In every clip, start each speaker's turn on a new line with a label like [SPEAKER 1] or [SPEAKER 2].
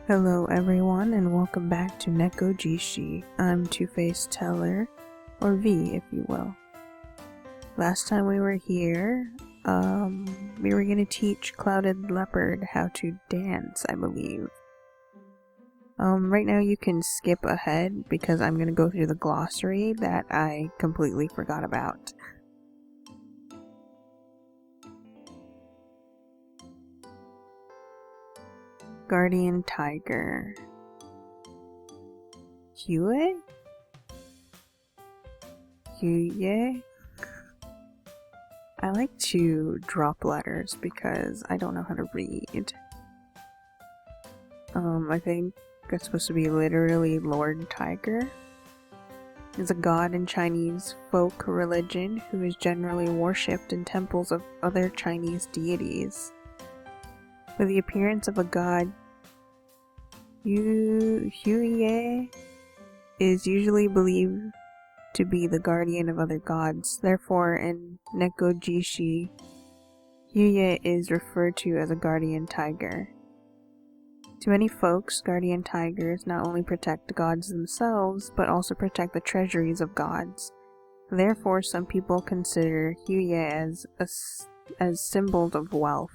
[SPEAKER 1] Hello everyone and welcome back to Nekojishi. I'm Two-Faced Teller, or V if you will. Last time we were here, we were going to teach Clouded Leopard how to dance, I believe. Right now you can skip ahead because I'm going to go through the glossary that I completely forgot about. Guardian Tiger. Hue? Hue? I like to drop letters because I don't know how to read. I think it's supposed to be literally Lord Tiger. Is a god in Chinese folk religion who is generally worshipped in temples of other Chinese deities. With the appearance of a god, Hue is usually believed to be the guardian of other gods. Therefore, in Nekojishi, Hue is referred to as a guardian tiger. To many folks, guardian tigers not only protect the gods themselves, but also protect the treasuries of gods. Therefore, some people consider Hue as symbols of wealth.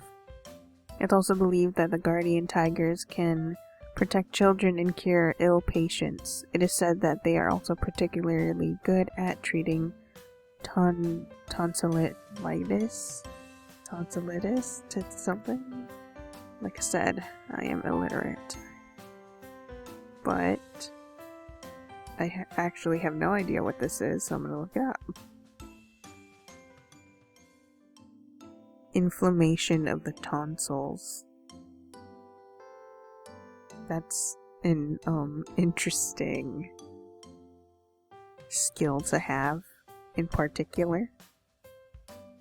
[SPEAKER 1] It's also believed that the guardian tigers can protect children and cure ill patients. It is said that they are also particularly good at treating tonsillitis to something. Like I said, I am illiterate. But I actually have no idea what this is, so I'm gonna look it up. Inflammation of the tonsils. That's an interesting skill to have in particular.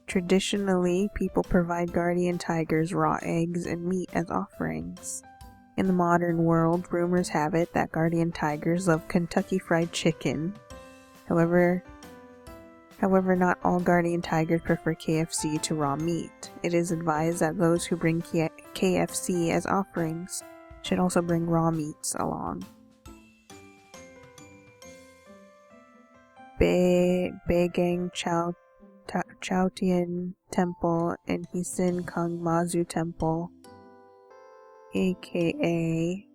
[SPEAKER 1] Traditionally, people provide guardian tigers raw eggs and meat as offerings. In the modern world, rumors have it that guardian tigers love Kentucky Fried Chicken. However, not all guardian tigers prefer KFC to raw meat. It is advised that those who bring KFC as offerings should also bring raw meats along. Begang Chaotian Temple and Hisin Kang Mazu Temple, aka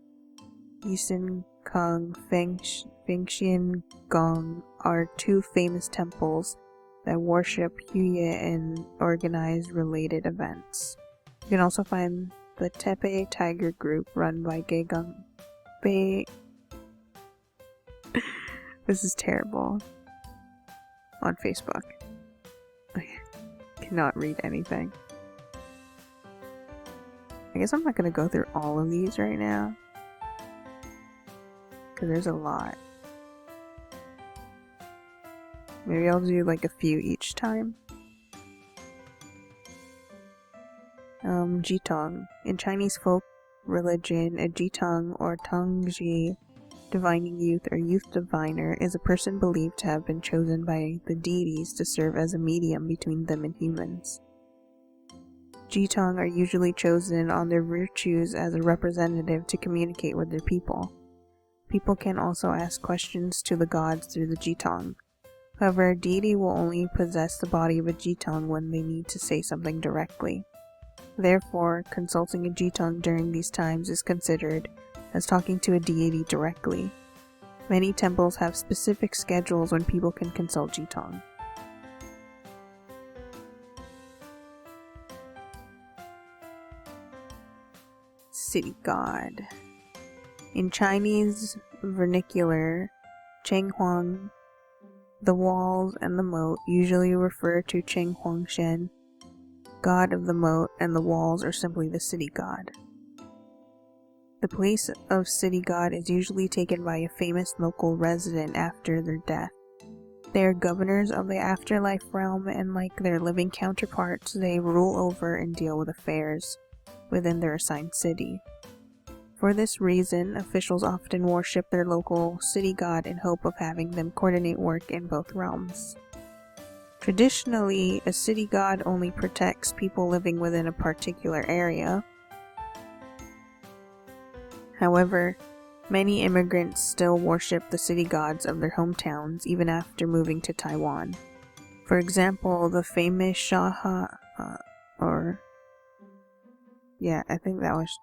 [SPEAKER 1] Hisin Kang Fengxian Gong, are two famous temples that worship Hue and organize related events. You can also find the Tepe Tiger Group run by Gegang Bei. This is terrible. On Facebook. I cannot read anything. I guess I'm not going to go through all of these right now, because there's a lot. Maybe I'll do like a few each time. Jitong. In Chinese folk religion, a Jitong or Tongji, divining youth or youth diviner, is a person believed to have been chosen by the deities to serve as a medium between them and humans. Jitong are usually chosen on their virtues as a representative to communicate with their people. People can also ask questions to the gods through the Jitong. However, a deity will only possess the body of a Jitong when they need to say something directly. Therefore, consulting a Jitong during these times is considered as talking to a deity directly. Many temples have specific schedules when people can consult Jitong. City God. In Chinese vernacular, Chenghuang, the walls and the moat usually refer to Chenghuangshen, god of the moat, and the walls are simply the city god. The place of city god is usually taken by a famous local resident after their death. They are governors of the afterlife realm, and like their living counterparts, they rule over and deal with affairs within their assigned city. For this reason, officials often worship their local city god in hope of having them coordinate work in both realms. Traditionally, a city god only protects people living within a particular area. However, many immigrants still worship the city gods of their hometowns even after moving to Taiwan. For example, the famous I think that was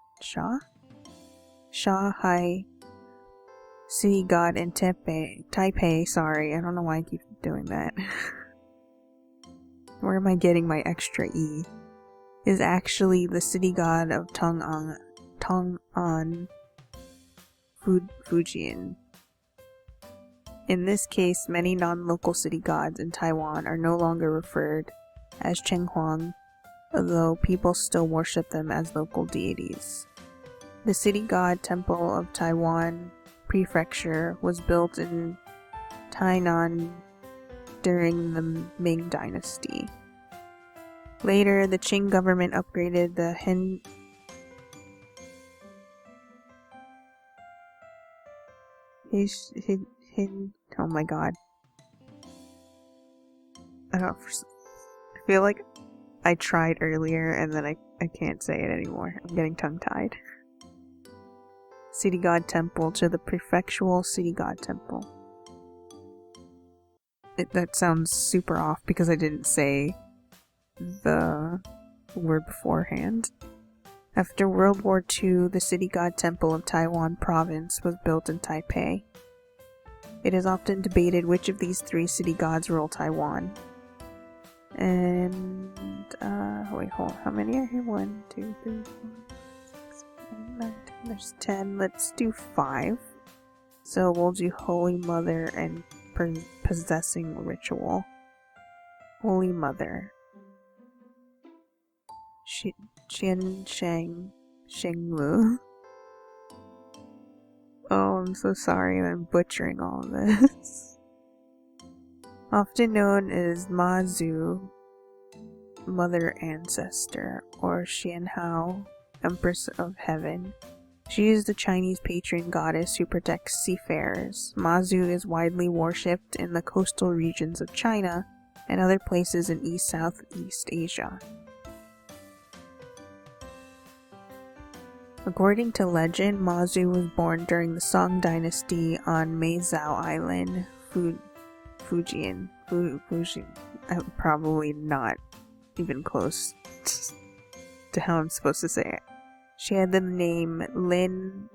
[SPEAKER 1] Shanghai city god in Taipei, sorry, I don't know why I keep doing that. Where am I getting my extra E? Is actually the city god of Tong'an Fujian. In this case, many non-local city gods in Taiwan are no longer referred as Chenghuang, although people still worship them as local deities. The city god temple of Taiwan Prefecture was built in Tainan during the Ming Dynasty. Later, the Qing government upgraded the oh my god. I feel like I tried earlier and then I can't say it anymore. I'm getting tongue-tied. City God Temple to the Prefectural City God Temple. That sounds super off because I didn't say the word beforehand. After World War II, the City God Temple of Taiwan Province was built in Taipei. It is often debated which of these three city gods rule Taiwan. And, wait, hold on. How many are here? 1, 2, 3, 4, 6, 7, 8, 9, 10. There's 10. Let's do 5. So we'll do Holy Mother and Possessing Ritual. Holy Mother. Qian Sheng Shenglu. Oh, I'm so sorry that I'm butchering all of this. Often known as Ma Zhu, Mother Ancestor, or Xianhao, Empress of Heaven. She is the Chinese patron goddess who protects seafarers. Ma Zhu is widely worshipped in the coastal regions of China and other places in East-Southeast Asia. According to legend, Ma Zhu was born during the Song Dynasty on Meizhou Island, Fujian. I'm probably not even close to how I'm supposed to say it. She had the name Lin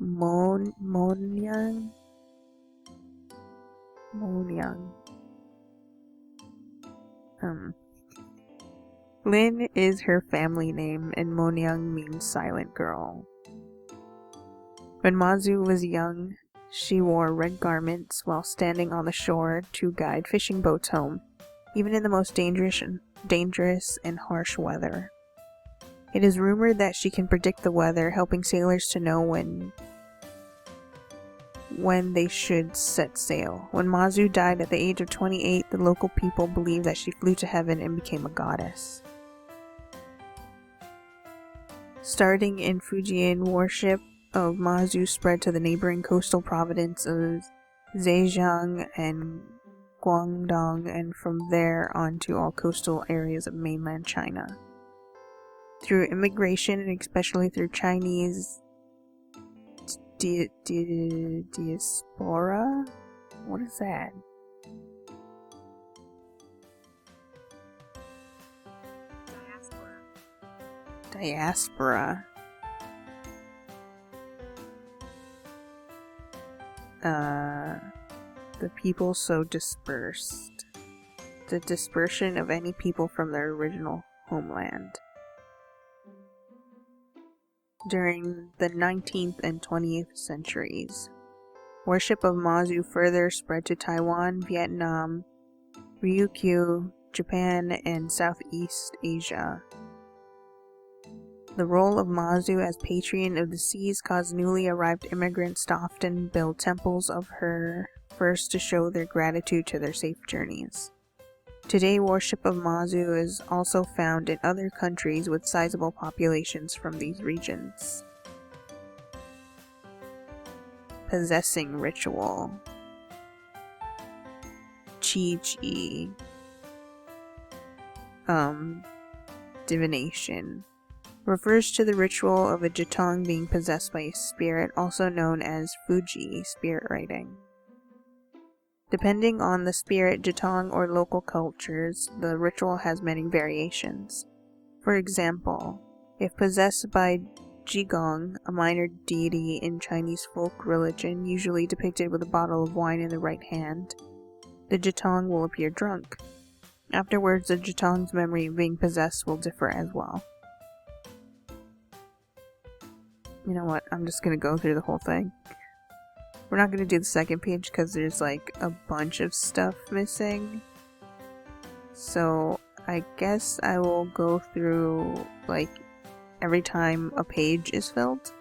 [SPEAKER 1] Monyang. Lin is her family name, and Monyang means silent girl. When Ma Zhu was young, she wore red garments while standing on the shore to guide fishing boats home, even in the most dangerous and harsh weather. It is rumored that she can predict the weather, helping sailors to know when they should set sail. When Ma Zhu died at the age of 28, the local people believed that she flew to heaven and became a goddess. Starting in Fujian, worship of Ma Zhu spread to the neighboring coastal province of Zhejiang and Guangdong, and from there on to all coastal areas of mainland China. Through immigration, and especially through Chinese diaspora? What is that? Diaspora. The people so dispersed. The dispersion of any people from their original homeland. During the 19th and 20th centuries, worship of Ma Zhu further spread to Taiwan, Vietnam, Ryukyu, Japan, and Southeast Asia. The role of Ma Zhu as patron of the seas caused newly arrived immigrants to often build temples of her first to show their gratitude to their safe journeys. Today, worship of Ma Zhu is also found in other countries with sizable populations from these regions. Possessing Ritual. Qi. Divination. refers to the ritual of a jitong being possessed by a spirit, also known as Fuji, spirit writing. Depending on the spirit, jitong, or local cultures, the ritual has many variations. For example, if possessed by Jigong, a minor deity in Chinese folk religion, usually depicted with a bottle of wine in the right hand, the jitong will appear drunk. Afterwards, the jitong's memory of being possessed will differ as well. You know what, I'm just gonna go through the whole thing. We're not gonna do the second page because there's like a bunch of stuff missing. So I guess I will go through like every time a page is filled.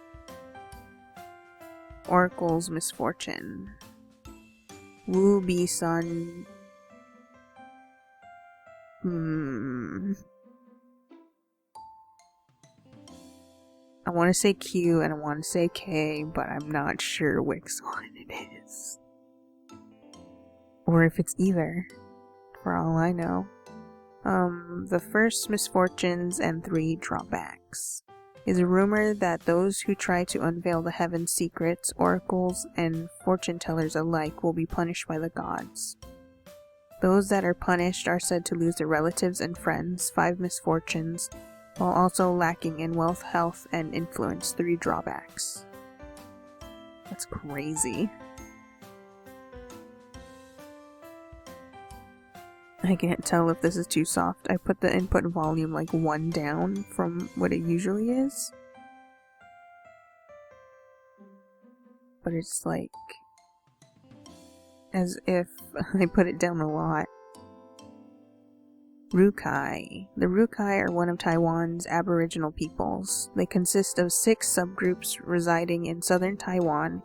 [SPEAKER 1] Oracle's misfortune. Wu Bi Sun. I want to say Q and I want to say K, but I'm not sure which one it is. Or if it's either, for all I know. The first misfortunes and 3 drawbacks is a rumor that those who try to unveil the heaven's secrets, oracles, and fortune tellers alike will be punished by the gods. Those that are punished are said to lose their relatives and friends, 5 misfortunes, while also lacking in wealth, health, and influence, 3 drawbacks. That's crazy. I can't tell if this is too soft. I put the input volume like 1 down from what it usually is. But it's like as if I put it down a lot. Rukai. The Rukai are one of Taiwan's Aboriginal peoples. They consist of 6 subgroups residing in southern Taiwan,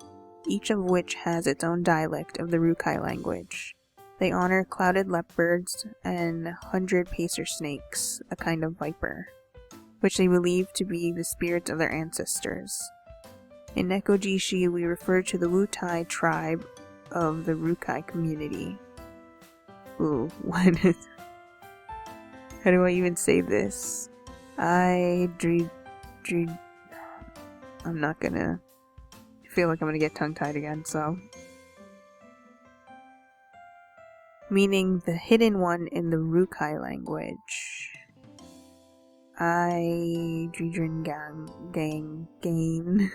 [SPEAKER 1] each of which has its own dialect of the Rukai language. They honor clouded leopards and 100 pacer snakes, a kind of viper, which they believe to be the spirits of their ancestors. In Nekojishi, we refer to the Wutai tribe of the Rukai community. Ooh, what is... How do I even say this? I'm not gonna... I feel like I'm gonna get tongue-tied again, so... Meaning the hidden one in the Rukai language. Gain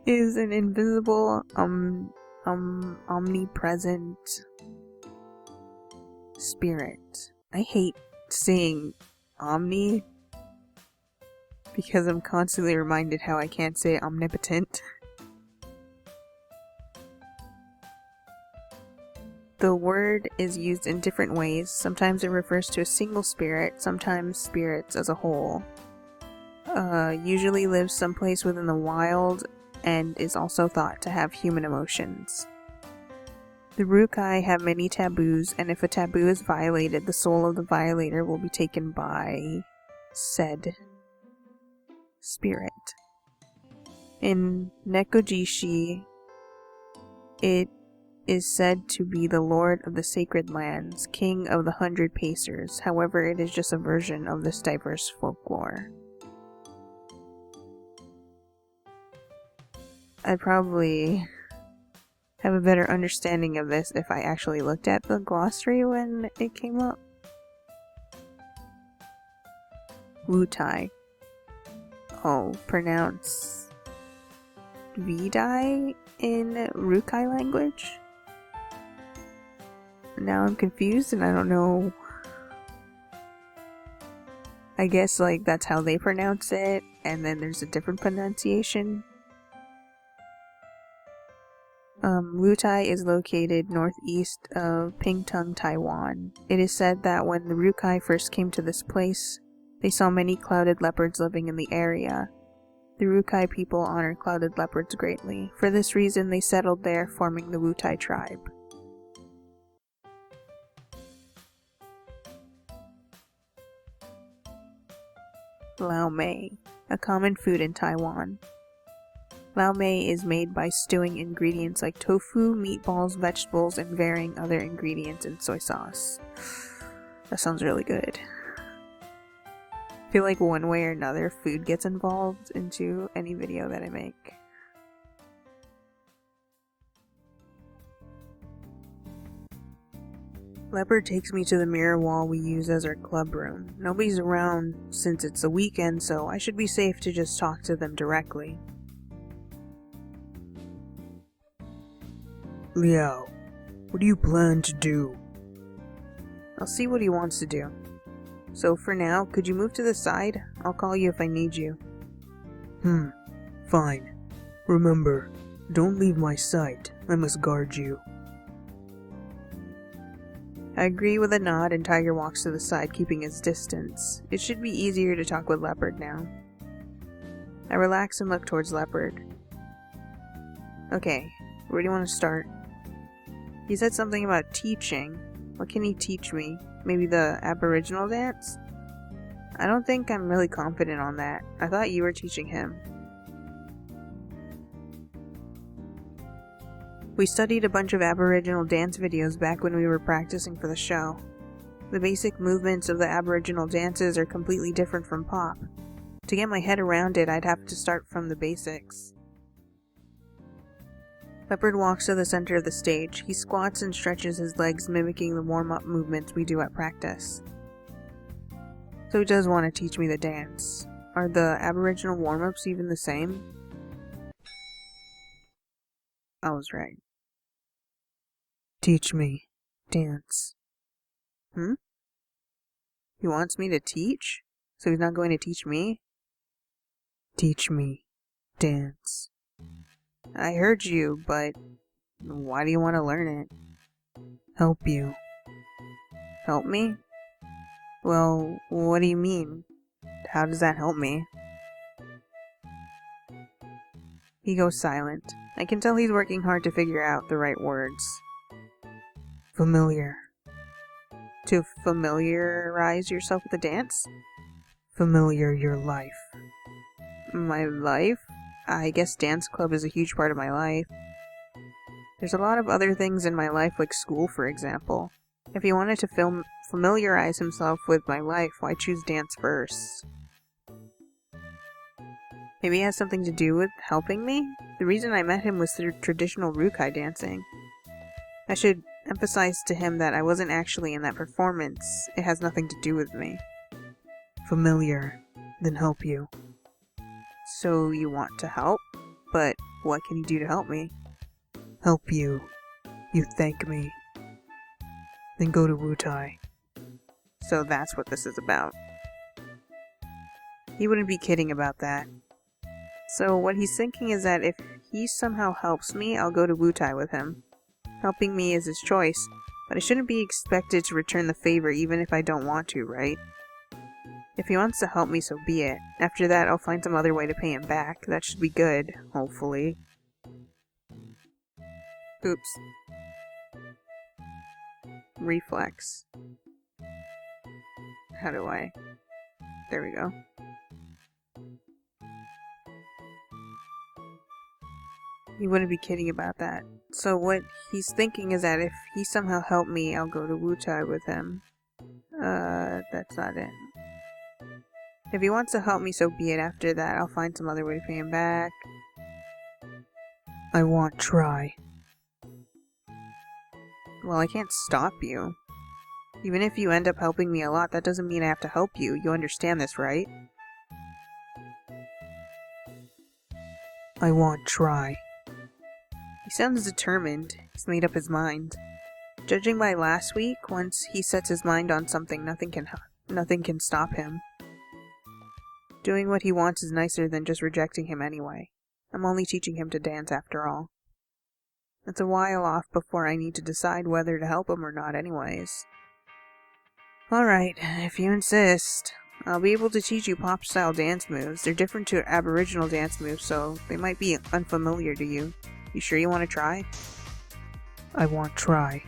[SPEAKER 1] is an invisible, omnipresent spirit. I hate saying omni because I'm constantly reminded how I can't say omnipotent. The word is used in different ways. Sometimes it refers to a single spirit, sometimes spirits as a whole. Usually lives someplace within the wild and is also thought to have human emotions. The Rukai have many taboos, and if a taboo is violated, the soul of the violator will be taken by said spirit. In Nekojishi, it is said to be the Lord of the Sacred Lands, King of the 100 Pacers. However, it is just a version of this diverse folklore. I'd probably have a better understanding of this if I actually looked at the glossary when it came up. Wutai. Oh, pronounce Vidai in Rukai language? Now I'm confused and I don't know. I guess like that's how they pronounce it, and then there's a different pronunciation. Wutai is located northeast of Pingtung, Taiwan. It is said that when the Rukai first came to this place, they saw many clouded leopards living in the area. The Rukai people honor clouded leopards greatly. For this reason, they settled there, forming the Wutai tribe. Lau Mei, a common food in Taiwan. Lau Mei is made by stewing ingredients like tofu, meatballs, vegetables, and varying other ingredients in soy sauce. That sounds really good. I feel like one way or another food gets involved into any video that I make. Leopard takes me to the mirror wall we use as our club room. Nobody's around since it's a weekend, so I should be safe to just talk to them directly.
[SPEAKER 2] Liao, what do you plan to do?
[SPEAKER 1] I'll see what he wants to do. So for now, could you move to the side? I'll call you if I need you.
[SPEAKER 2] Fine. Remember, don't leave my sight. I must guard you.
[SPEAKER 1] I agree with a nod and Tiger walks to the side, keeping his distance. It should be easier to talk with Leopard now. I relax and look towards Leopard. Okay, where do you want to start? He said something about teaching. What can he teach me? Maybe the Aboriginal dance? I don't think I'm really confident on that. I thought you were teaching him. We studied a bunch of Aboriginal dance videos back when we were practicing for the show. The basic movements of the Aboriginal dances are completely different from pop. To get my head around it, I'd have to start from the basics. Leopard walks to the center of the stage. He squats and stretches his legs, mimicking the warm-up movements we do at practice. So he does want to teach me the dance. Are the Aboriginal warm-ups even the same? I was right.
[SPEAKER 2] Teach me. Dance.
[SPEAKER 1] He wants me to teach? So he's not going to teach me?
[SPEAKER 2] Teach me. Dance.
[SPEAKER 1] I heard you, but why do you want to learn it?
[SPEAKER 2] Help you.
[SPEAKER 1] Help me? Well, what do you mean? How does that help me? He goes silent. I can tell he's working hard to figure out the right words.
[SPEAKER 2] Familiar.
[SPEAKER 1] To familiarize yourself with the dance?
[SPEAKER 2] Familiar your life.
[SPEAKER 1] My life? I guess dance club is a huge part of my life. There's a lot of other things in my life, like school, for example. If he wanted to familiarize himself with my life, why choose dance first? Maybe it has something to do with helping me? The reason I met him was through traditional Rukai dancing. I should emphasize to him that I wasn't actually in that performance. It has nothing to do with me.
[SPEAKER 2] Familiar, then help you.
[SPEAKER 1] So you want to help? But what can you do to help me?
[SPEAKER 2] Help you. You thank me. Then go to Wutai.
[SPEAKER 1] So that's what this is about. He wouldn't be kidding about that. So what he's thinking is that if he somehow helps me, I'll go to Wutai with him. Helping me is his choice, but I shouldn't be expected to return the favor even if I don't want to, right? If he wants to help me, so be it. After that, I'll find some other way to pay him back. That should be good, hopefully. Oops. Reflex. How do I... There we go. He wouldn't be kidding about that. So what he's thinking is that if he somehow helped me, I'll go to Wutai with him. That's not it. If he wants to help me, so be it. After that, I'll find some other way to pay him back.
[SPEAKER 2] I won't try.
[SPEAKER 1] Well, I can't stop you. Even if you end up helping me a lot, that doesn't mean I have to help you. You understand this, right?
[SPEAKER 2] I won't try.
[SPEAKER 1] He sounds determined. He's made up his mind. Judging by last week, once he sets his mind on something, nothing can stop him. Doing what he wants is nicer than just rejecting him anyway. I'm only teaching him to dance after all. It's a while off before I need to decide whether to help him or not anyways. Alright, if you insist. I'll be able to teach you pop-style dance moves. They're different to Aboriginal dance moves, so they might be unfamiliar to you. You sure you want to try?
[SPEAKER 2] I won't try.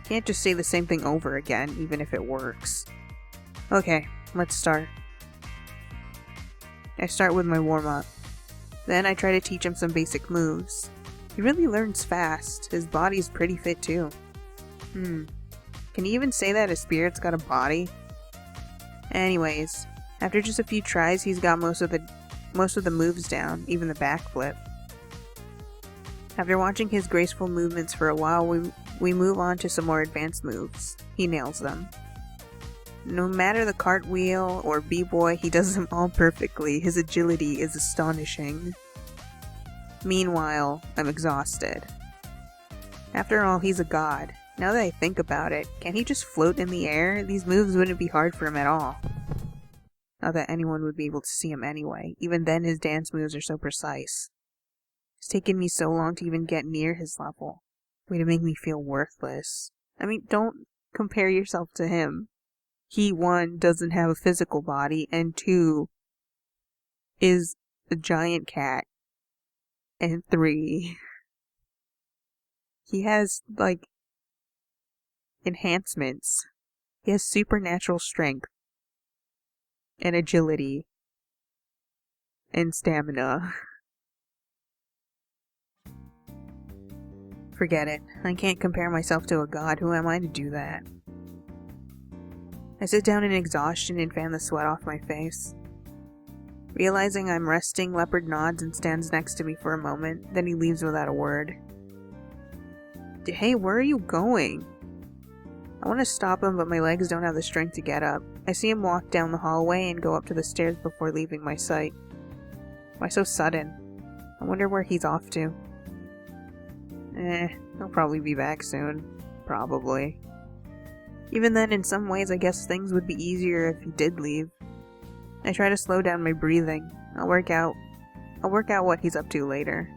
[SPEAKER 1] Can't just say the same thing over again, even if it works. Okay, let's start. I start with my warm-up. Then I try to teach him some basic moves. He really learns fast. His body's pretty fit too. Can you even say that his spirit's got a body? Anyways, After just a few tries, he's got most of the moves down, even the backflip. After watching his graceful movements for a while, we move on to some more advanced moves. He nails them. No matter the cartwheel or b-boy, he does them all perfectly. His agility is astonishing. Meanwhile, I'm exhausted. After all, he's a god. Now that I think about it, can he just float in the air? These moves wouldn't be hard for him at all. Not that anyone would be able to see him anyway. Even then, his dance moves are so precise. It's taken me so long to even get near his level. Way to make me feel worthless. I mean, don't compare yourself to him. He, 1, doesn't have a physical body, and 2, is a giant cat, and 3, he has, like, enhancements. He has supernatural strength, and agility, and stamina. Forget it. I can't compare myself to a god. Who am I to do that? I sit down in exhaustion and fan the sweat off my face. Realizing I'm resting, Leopard nods and stands next to me for a moment, then he leaves without a word. Hey, where are you going? I want to stop him, but my legs don't have the strength to get up. I see him walk down the hallway and go up to the stairs before leaving my sight. Why so sudden? I wonder where he's off to. He'll probably be back soon. Probably. Even then, in some ways, I guess things would be easier if he did leave. I try to slow down my breathing. I'll work out what he's up to later.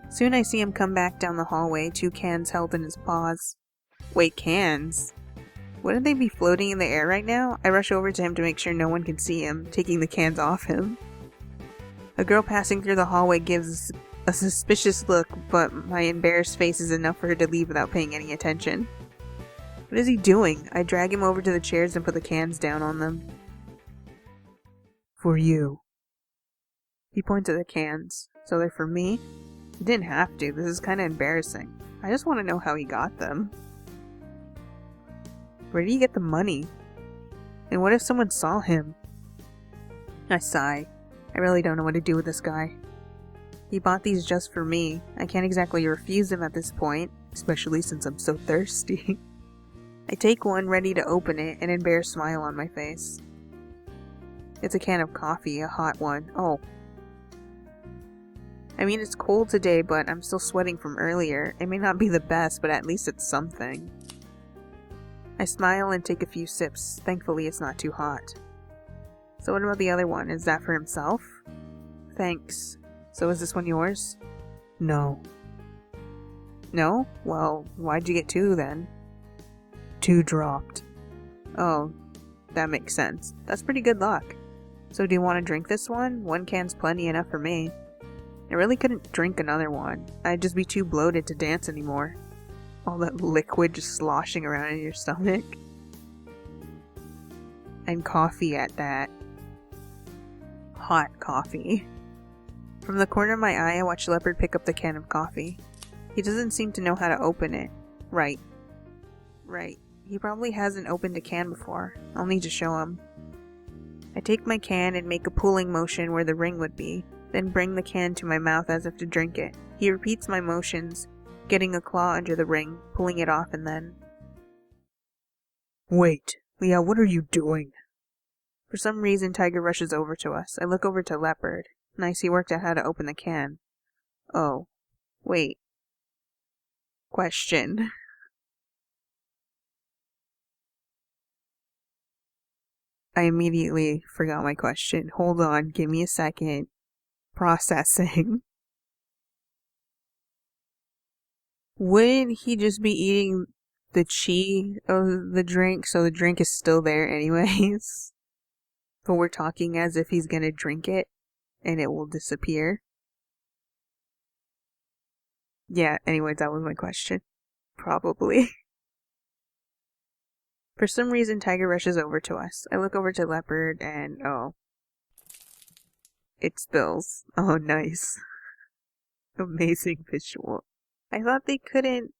[SPEAKER 1] Soon I see him come back down the hallway, 2 cans held in his paws. Wait, cans? Wouldn't they be floating in the air right now? I rush over to him to make sure no one can see him, taking the cans off him. A girl passing through the hallway gives a suspicious look, but my embarrassed face is enough for her to leave without paying any attention. What is he doing? I drag him over to the chairs and put the cans down on them.
[SPEAKER 2] For you.
[SPEAKER 1] He points at the cans. So they're for me? He didn't have to. This is kind of embarrassing. I just want to know how he got them. Where did he get the money? And what if someone saw him? I sigh. I really don't know what to do with this guy. He bought these just for me. I can't exactly refuse him at this point, especially since I'm so thirsty. I take one, ready to open it, an embarrassed smile on my face. It's a can of coffee, a hot one. Oh. I mean, it's cold today, but I'm still sweating from earlier. It may not be the best, but at least it's something. I smile and take a few sips. Thankfully, it's not too hot. So what about the other one? Is that for himself? Thanks. So is this one yours?
[SPEAKER 2] No.
[SPEAKER 1] No? Well, why'd you get 2 then?
[SPEAKER 2] 2 dropped.
[SPEAKER 1] Oh, that makes sense. That's pretty good luck. So do you want to drink this one? 1 can's plenty enough for me. I really couldn't drink another one. I'd just be too bloated to dance anymore. All that liquid just sloshing around in your stomach. And coffee at that. Hot coffee. From the corner of my eye, I watch Leopard pick up the can of coffee. He doesn't seem to know how to open it. Right. He probably hasn't opened a can before. I'll need to show him. I take my can and make a pulling motion where the ring would be, then bring the can to my mouth as if to drink it. He repeats my motions, getting a claw under the ring, pulling it off, and then...
[SPEAKER 2] Wait, Leah, what are you doing?
[SPEAKER 1] For some reason, Tiger rushes over to us. I look over to Leopard. Nice, he worked out how to open the can. Oh. Wait. Question. I immediately forgot my question. Hold on, give me a second. Processing. Wouldn't he just be eating the chi of the drink, so the drink is still there anyways? But we're talking as if he's gonna drink it, and it will disappear. Yeah, anyways, that was my question. Probably. For some reason, Tiger rushes over to us. I look over to Leopard, and oh. It spills. Oh, nice. Amazing visual. I thought they couldn't...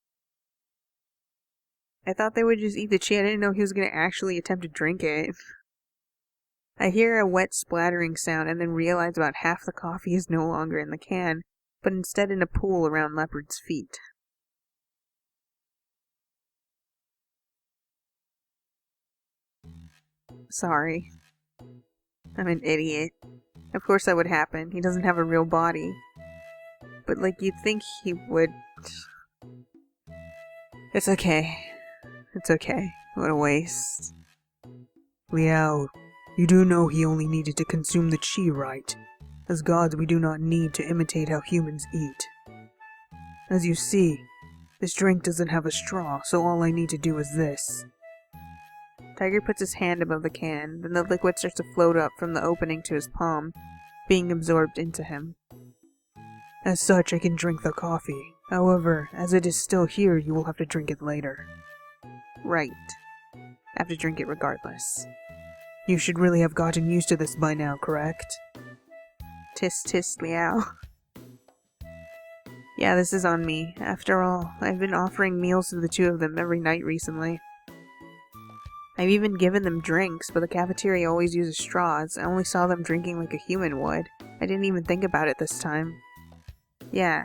[SPEAKER 1] I thought they would just eat the tea. I didn't know he was going to actually attempt to drink it. I hear a wet splattering sound and then realize about half the coffee is no longer in the can, but instead in a pool around Leopard's feet. Sorry. I'm an idiot. Of course that would happen. He doesn't have a real body. But like, you'd think he would... It's okay. It's okay. What a waste.
[SPEAKER 2] Liao, you do know he only needed to consume the qi, right? As gods, we do not need to imitate how humans eat. As you see, this drink doesn't have a straw, so all I need to do is this.
[SPEAKER 1] Tiger puts his hand above the can, then the liquid starts to float up from the opening to his palm, being absorbed into him.
[SPEAKER 2] As such, I can drink the coffee. However, as it is still here, you will have to drink it later.
[SPEAKER 1] Right. I have to drink it regardless.
[SPEAKER 2] You should really have gotten used to this by now, correct?
[SPEAKER 1] Tis tis Liao. Yeah, this is on me. After all, I've been offering meals to the two of them every night recently. I've even given them drinks, but the cafeteria always uses straws. I only saw them drinking like a human would. I didn't even think about it this time. Yeah.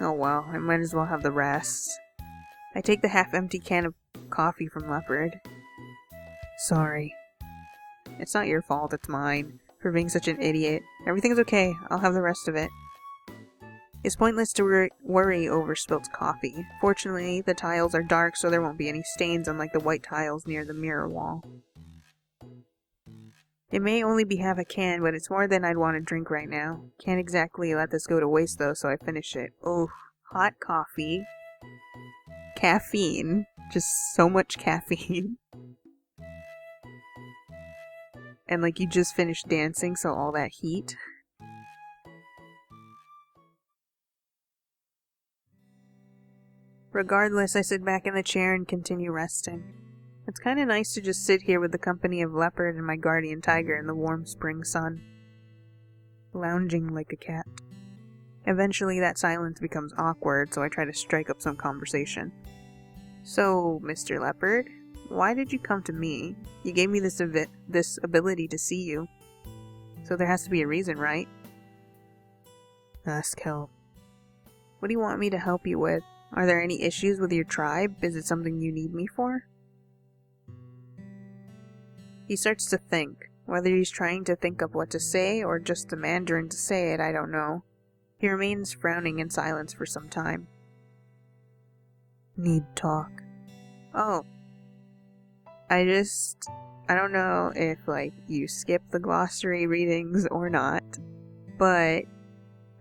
[SPEAKER 1] Oh well, I might as well have the rest. I take the half-empty can of coffee from Leopard.
[SPEAKER 2] Sorry.
[SPEAKER 1] It's not your fault, it's mine, for being such an idiot. Everything's okay, I'll have the rest of it. It's pointless to worry over spilt coffee. Fortunately, the tiles are dark so there won't be any stains unlike the white tiles near the mirror wall. It may only be half a can, but it's more than I'd want to drink right now. Can't exactly let this go to waste though, so I finish it. Oh, hot coffee. Caffeine. Just so much caffeine. And like, you just finished dancing, so all that heat. Regardless, I sit back in the chair and continue resting. It's kinda nice to just sit here with the company of Leopard and my guardian Tiger in the warm spring sun. Lounging like a cat. Eventually that silence becomes awkward, so I try to strike up some conversation. So, Mr. Leopard, why did you come to me? You gave me this ability to see you. So there has to be a reason, right?
[SPEAKER 2] Ask help.
[SPEAKER 1] What do you want me to help you with? Are there any issues with your tribe? Is it something you need me for? He starts to think. Whether he's trying to think of what to say or just the Mandarin to say it, I don't know. He remains frowning in silence for some time.
[SPEAKER 2] Need talk.
[SPEAKER 1] Oh. I don't know if, like, you skip the glossary readings or not, but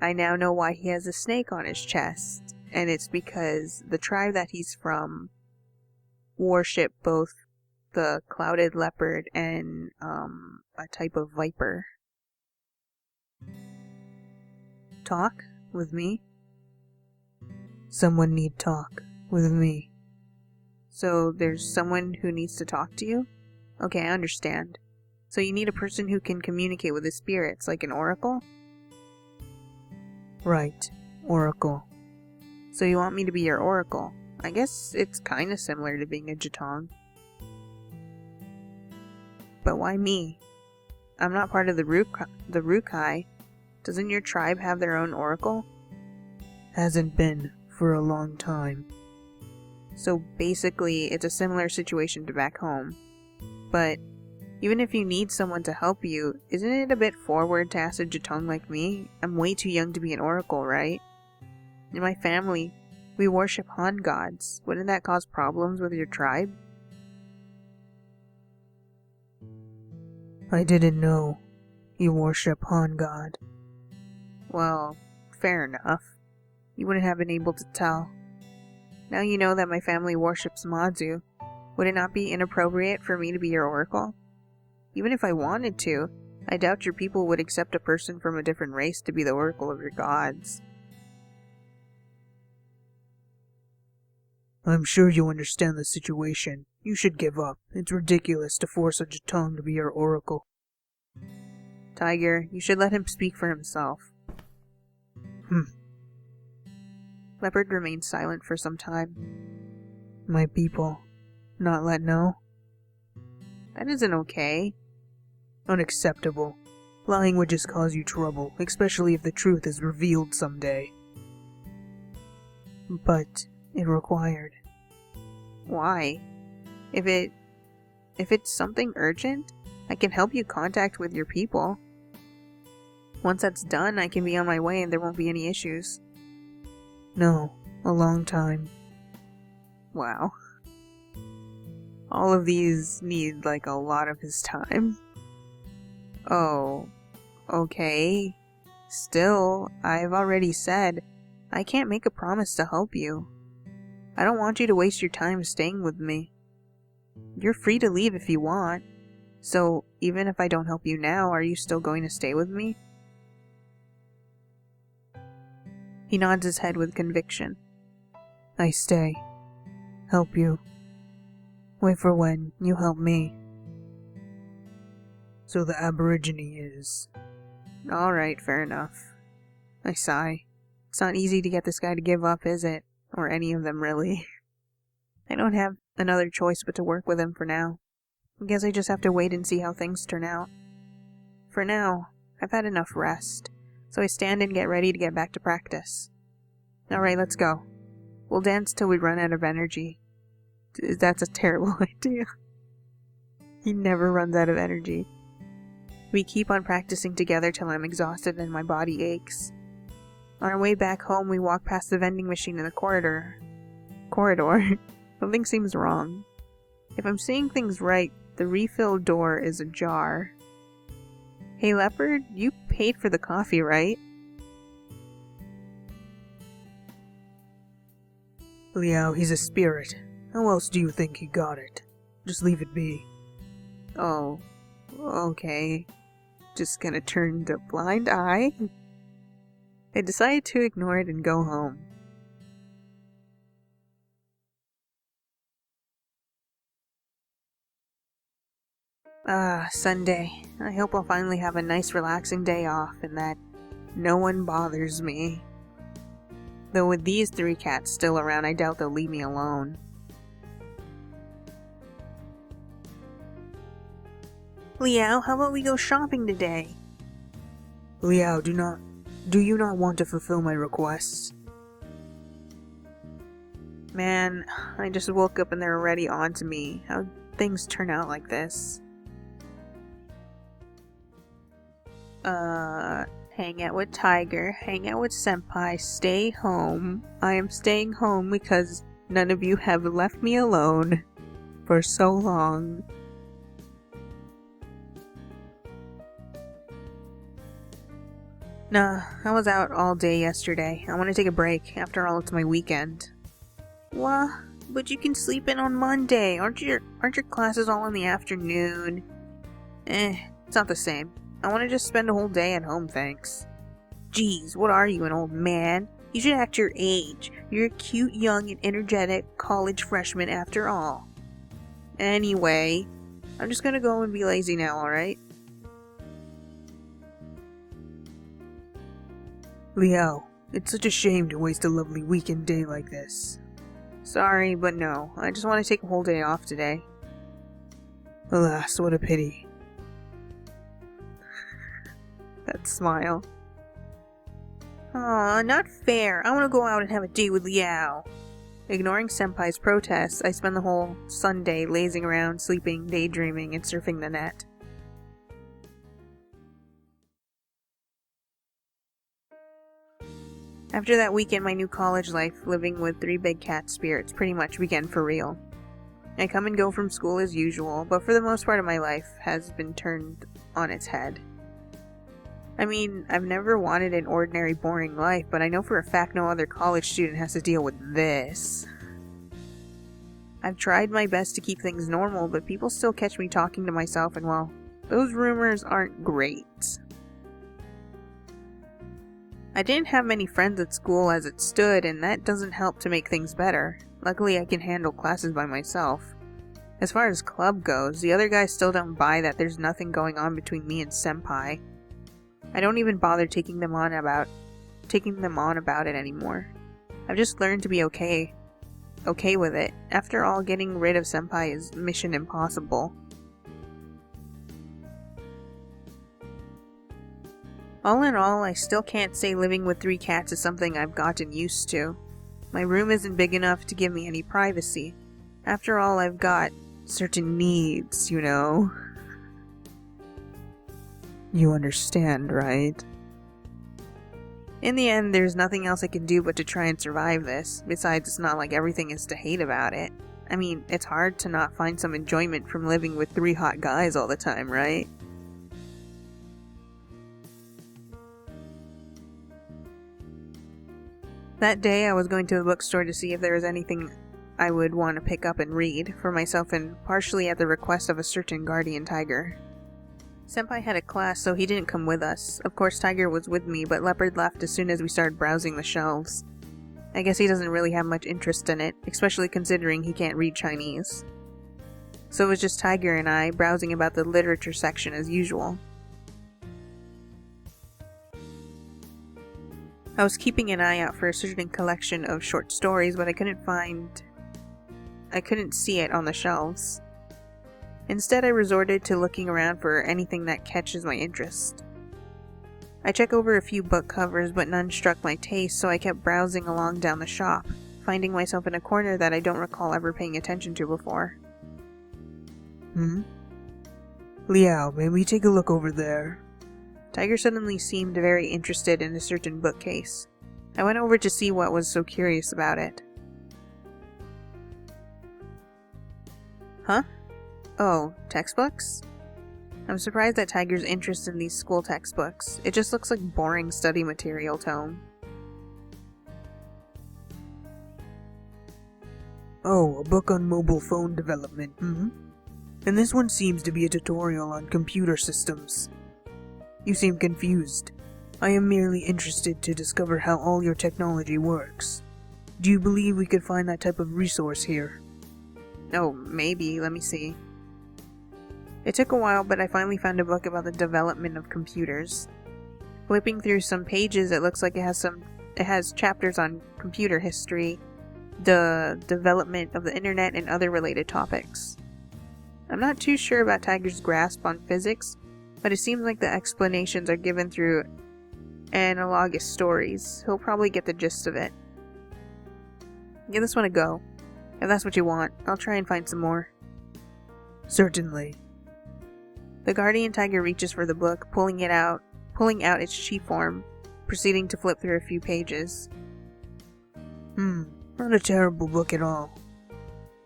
[SPEAKER 1] I now know why he has a snake on his chest, and it's because the tribe that he's from worship both the clouded leopard and a type of viper. Talk with me?
[SPEAKER 2] Someone need talk with me.
[SPEAKER 1] So there's someone who needs to talk to you? Okay, I understand. So you need a person who can communicate with the spirits, like an oracle?
[SPEAKER 2] Right, oracle.
[SPEAKER 1] So you want me to be your oracle? I guess it's kinda similar to being a Jitong. But why me? I'm not part of the Rukai. Doesn't your tribe have their own oracle?
[SPEAKER 2] Hasn't been for a long time.
[SPEAKER 1] So basically, it's a similar situation to back home. But even if you need someone to help you, isn't it a bit forward to ask a Jitong like me? I'm way too young to be an oracle, right? In my family, we worship Han gods. Wouldn't that cause problems with your tribe?
[SPEAKER 2] I didn't know you worship Han god.
[SPEAKER 1] Well, fair enough. You wouldn't have been able to tell. Now you know that my family worships Madzu. Would it not be inappropriate for me to be your oracle? Even if I wanted to, I doubt your people would accept a person from a different race to be the oracle of your gods.
[SPEAKER 2] I'm sure you understand the situation. You should give up. It's ridiculous to force a Jitong to be your oracle.
[SPEAKER 1] Tiger, you should let him speak for himself.
[SPEAKER 2] Hmm.
[SPEAKER 1] Leopard remained silent for some time.
[SPEAKER 2] My people, Not let know?
[SPEAKER 1] That isn't okay.
[SPEAKER 2] Unacceptable. Lying would just cause you trouble, especially if the truth is revealed someday. But it required.
[SPEAKER 1] Why? If it's something urgent, I can help you contact with your people. Once that's done, I can be on my way and there won't be any issues.
[SPEAKER 2] No, a long time.
[SPEAKER 1] Wow. All of these need, like, a lot of his time. Oh, okay. Still, I've already said, I can't make a promise to help you. I don't want you to waste your time staying with me. You're free to leave if you want. So, even if I don't help you now, are you still going to stay with me? He nods his head with conviction.
[SPEAKER 2] I stay. Help you. Wait for when you help me. So the Aborigine is...
[SPEAKER 1] Alright, fair enough. I sigh. It's not easy to get this guy to give up, is it? Or any of them, really. I don't have another choice but to work with him for now. I guess I just have to wait and see how things turn out. For now, I've had enough rest, so I stand and get ready to get back to practice. Alright, let's go. We'll dance till we run out of energy. That's a terrible idea. He never runs out of energy. We keep on practicing together till I'm exhausted and my body aches. On our way back home, we walk past the vending machine in the corridor. Something seems wrong. If I'm seeing things right, the refill door is ajar. Hey Leopard, you paid for the coffee, right?
[SPEAKER 2] Liao, he's a spirit. How else do you think he got it? Just leave it be.
[SPEAKER 1] Oh, okay. Just gonna turn the blind eye? I decided to ignore it and go home. Sunday. I hope I'll finally have a nice relaxing day off and that no one bothers me. Though with these 3 cats still around, I doubt they'll leave me alone. Liao, how about we go shopping today?
[SPEAKER 2] Liao, do you not want to fulfill my requests?
[SPEAKER 1] Man, I just woke up and they're already on to me. How'd things turn out like this? Hang out with Tiger, hang out with Senpai, stay home. I am staying home because none of you have left me alone for so long. Nah, I was out all day yesterday. I want to take a break. After all, it's my weekend. What? But you can sleep in on Monday. Aren't your classes all in the afternoon? It's not the same. I want to just spend a whole day at home, thanks. Jeez, what are you, an old man? You should act your age. You're a cute, young, and energetic college freshman after all. Anyway, I'm just gonna go and be lazy now, alright?
[SPEAKER 2] Liao, it's such a shame to waste a lovely weekend day like this.
[SPEAKER 1] Sorry, but no. I just want to take a whole day off today.
[SPEAKER 2] Alas, what a pity.
[SPEAKER 1] That smile. Aw, not fair. I want to go out and have a day with Liao. Ignoring Senpai's protests, I spend the whole Sunday lazing around, sleeping, daydreaming, and surfing the net. After that week in my new college life, living with 3 big cat spirits pretty much began for real. I come and go from school as usual, but for the most part of my life has been turned on its head. I mean, I've never wanted an ordinary, boring life, but I know for a fact no other college student has to deal with this. I've tried my best to keep things normal, but people still catch me talking to myself, and well, those rumors aren't great. I didn't have many friends at school as it stood, and that doesn't help to make things better. Luckily, I can handle classes by myself. As far as club goes, the other guys still don't buy that there's nothing going on between me and Senpai. I don't even bother taking them on about it anymore. I've just learned to be okay okay with it. After all, getting rid of Senpai is mission impossible. All in all, I still can't say living with 3 cats is something I've gotten used to. My room isn't big enough to give me any privacy. After all, I've got certain needs, you know.
[SPEAKER 2] You understand, right?
[SPEAKER 1] In the end, there's nothing else I can do but to try and survive this. Besides, it's not like everything is to hate about it. I mean, it's hard to not find some enjoyment from living with 3 hot guys all the time, right? That day, I was going to the bookstore to see if there was anything I would want to pick up and read for myself, and partially at the request of a certain guardian tiger. Senpai had a class, so he didn't come with us. Of course, Tiger was with me, but Leopard left as soon as we started browsing the shelves. I guess he doesn't really have much interest in it, especially considering he can't read Chinese. So it was just Tiger and I browsing about the literature section as usual. I was keeping an eye out for a certain collection of short stories, but I couldn't see it on the shelves. Instead, I resorted to looking around for anything that catches my interest. I checked over a few book covers, but none struck my taste, so I kept browsing along down the shop, finding myself in a corner that I don't recall ever paying attention to before.
[SPEAKER 2] Liao, may we take a look over there?
[SPEAKER 1] Tiger suddenly seemed very interested in a certain bookcase. I went over to see what was so curious about it. Huh? Oh, textbooks? I'm surprised at Tiger's interest in these school textbooks. It just looks like boring study material to him.
[SPEAKER 2] Oh, a book on mobile phone development, And this one seems to be a tutorial on computer systems. You seem confused. I am merely interested to discover how all your technology works. Do you believe we could find that type of resource here?
[SPEAKER 1] Oh, maybe. Let me see. It took a while, but I finally found a book about the development of computers. Flipping through some pages, it looks like it has chapters on computer history, the development of the internet, and other related topics. I'm not too sure about Tiger's grasp on physics, but it seems like the explanations are given through analogous stories. He'll probably get the gist of it. Give this one a go. If that's what you want, I'll try and find some more.
[SPEAKER 2] Certainly.
[SPEAKER 1] The guardian tiger reaches for the book, pulling out its chi form, proceeding to flip through a few pages.
[SPEAKER 2] Not a terrible book at all.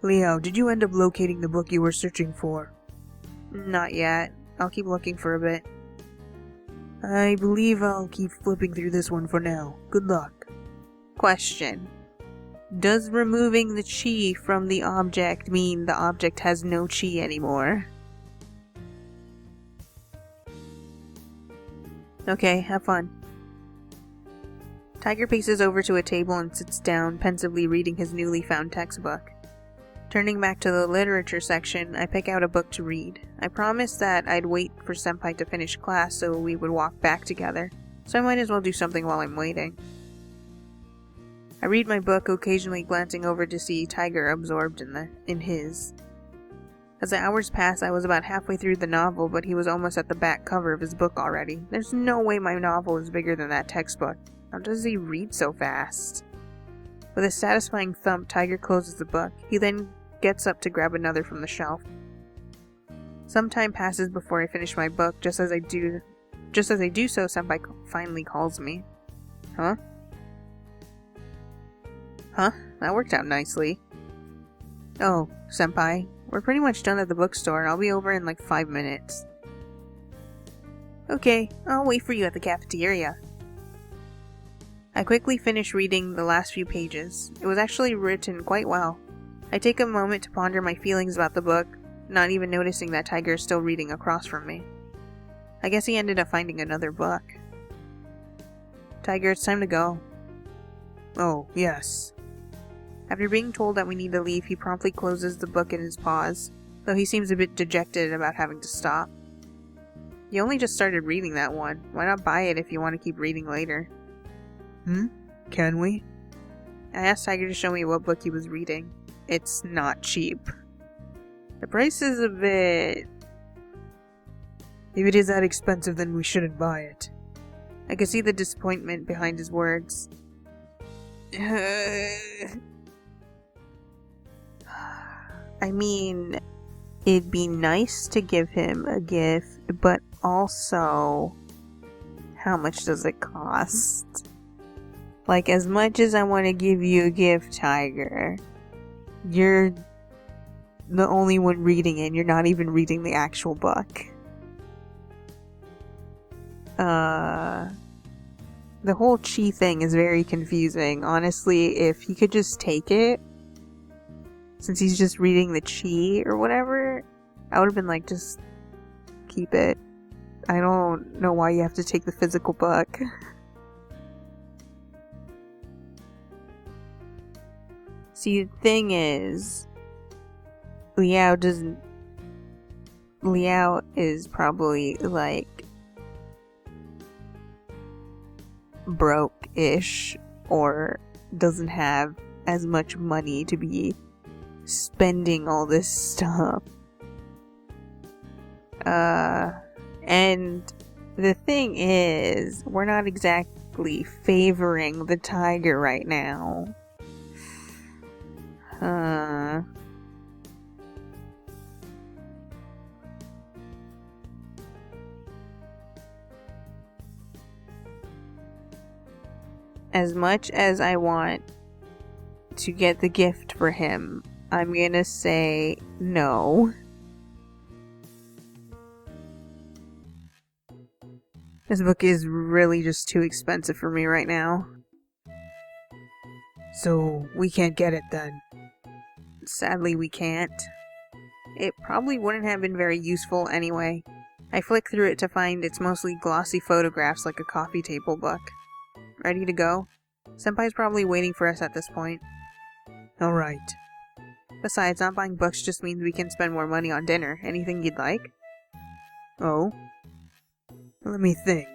[SPEAKER 2] Liao, did you end up locating the book you were searching for?
[SPEAKER 1] Not yet. I'll keep looking for a bit.
[SPEAKER 2] I believe I'll keep flipping through this one for now. Good luck.
[SPEAKER 1] Question. Does removing the chi from the object mean the object has no chi anymore? Okay, have fun. Tiger paces over to a table and sits down, pensively reading his newly found textbook. Turning back to the literature section, I pick out a book to read. I promised that I'd wait for Senpai to finish class so we would walk back together, so I might as well do something while I'm waiting. I read my book, occasionally glancing over to see Tiger absorbed in his. As the hours passed, I was about halfway through the novel, but he was almost at the back cover of his book already. There's no way my novel is bigger than that textbook. How does he read so fast? With a satisfying thump, Tiger closes the book. He then gets up to grab another from the shelf. Some time passes before I finish my book. Just as I do so, Senpai finally calls me. Huh? That worked out nicely. Oh, Senpai, we're pretty much done at the bookstore. I'll be over in like 5 minutes. Okay, I'll wait for you at the cafeteria. I quickly finish reading the last few pages. It was actually written quite well. I take a moment to ponder my feelings about the book, not even noticing that Tiger is still reading across from me. I guess he ended up finding another book. Tiger, it's time to go.
[SPEAKER 2] Oh, yes.
[SPEAKER 1] After being told that we need to leave, he promptly closes the book in his paws, though he seems a bit dejected about having to stop. You only just started reading that one. Why not buy it if you want to keep reading later?
[SPEAKER 2] Can we?
[SPEAKER 1] I asked Tiger to show me what book he was reading. It's not cheap. The price is a bit...
[SPEAKER 2] If it is that expensive, then we shouldn't buy it.
[SPEAKER 1] I could see the disappointment behind his words. I mean, it'd be nice to give him a gift, but also, how much does it cost? Like, as much as I want to give you a gift, Tiger, you're the only one reading it, and you're not even reading the actual book. The whole chi thing is very confusing. Honestly, if he could just take it, since he's just reading the chi or whatever, I would have been like, just keep it. I don't know why you have to take the physical book. See, the thing is, Liao is probably like broke-ish, or doesn't have as much money to be spending all this stuff. And the thing is, we're not exactly favoring the Tiger right now. As much as I want to get the gift for him, I'm gonna say no. This book is really just too expensive for me right now.
[SPEAKER 2] So, we can't get it then.
[SPEAKER 1] Sadly, we can't. It probably wouldn't have been very useful anyway. I flick through it to find it's mostly glossy photographs like a coffee table book. Ready to go? Senpai's probably waiting for us at this point.
[SPEAKER 2] Alright.
[SPEAKER 1] Besides, not buying books just means we can spend more money on dinner. Anything you'd like?
[SPEAKER 2] Oh? Let me think.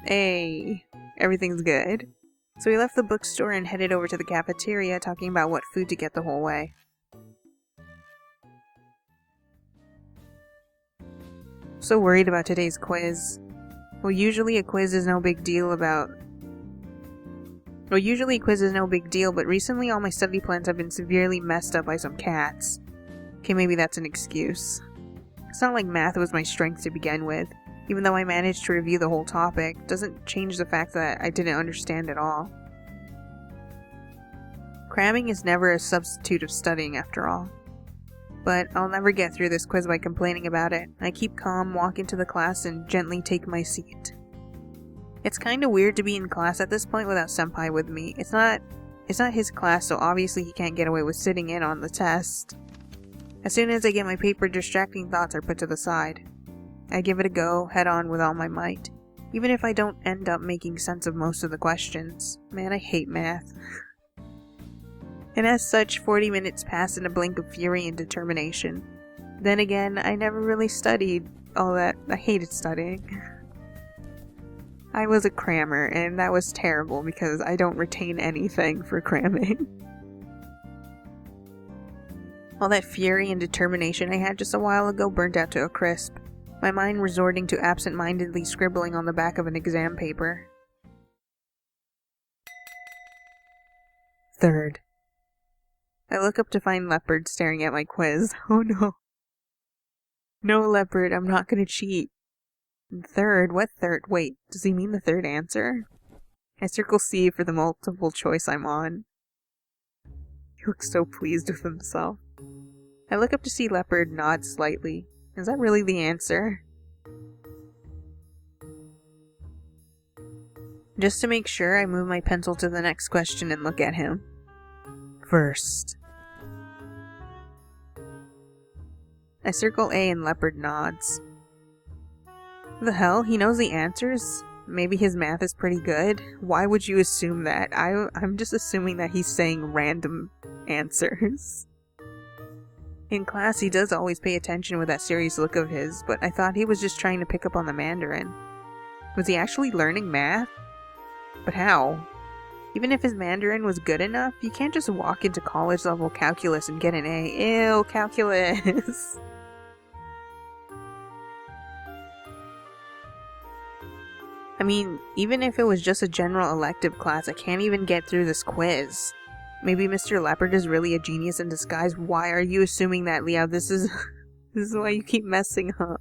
[SPEAKER 1] Hey, everything's good. So we left the bookstore and headed over to the cafeteria, talking about what food to get the whole way. So worried about today's quiz. Well, usually a quiz is no big deal, but recently all my study plans have been severely messed up by some cats. Okay, maybe that's an excuse. It's not like math was my strength to begin with. Even though I managed to review the whole topic, doesn't change the fact that I didn't understand it all. Cramming is never a substitute of studying, after all. But I'll never get through this quiz by complaining about it. I keep calm, walk into the class, and gently take my seat. It's kinda weird to be in class at this point without Senpai with me. It's not his class, so obviously he can't get away with sitting in on the test. As soon as I get my paper, distracting thoughts are put to the side. I give it a go, head on with all my might. Even if I don't end up making sense of most of the questions. Man, I hate math. And as such, 40 minutes pass in a blink of fury and determination. Then again, I never really studied all that. I hated studying. I was a crammer, and that was terrible because I don't retain anything for cramming. All that fury and determination I had just a while ago burnt out to a crisp, my mind resorting to absent-mindedly scribbling on the back of an exam paper.
[SPEAKER 2] Third.
[SPEAKER 1] I look up to find Leopard staring at my quiz. Oh no. No, Leopard, I'm not gonna cheat. Third? What third? Wait, does he mean the third answer? I circle C for the multiple choice I'm on. He looks so pleased with himself. I look up to see Leopard nod slightly. Is that really the answer? Just to make sure, I move my pencil to the next question and look at him.
[SPEAKER 2] First.
[SPEAKER 1] I circle A and Leopard nods. The hell? He knows the answers? Maybe his math is pretty good? Why would you assume that? I'm just assuming that he's saying random answers. In class, he does always pay attention with that serious look of his, but I thought he was just trying to pick up on the Mandarin. Was he actually learning math? But how? Even if his Mandarin was good enough, you can't just walk into college level calculus and get an A. Ew, calculus. I mean, even if it was just a general elective class, I can't even get through this quiz. Maybe Mr. Leopard is really a genius in disguise. Why are you assuming that, Leo? This is why you keep messing up.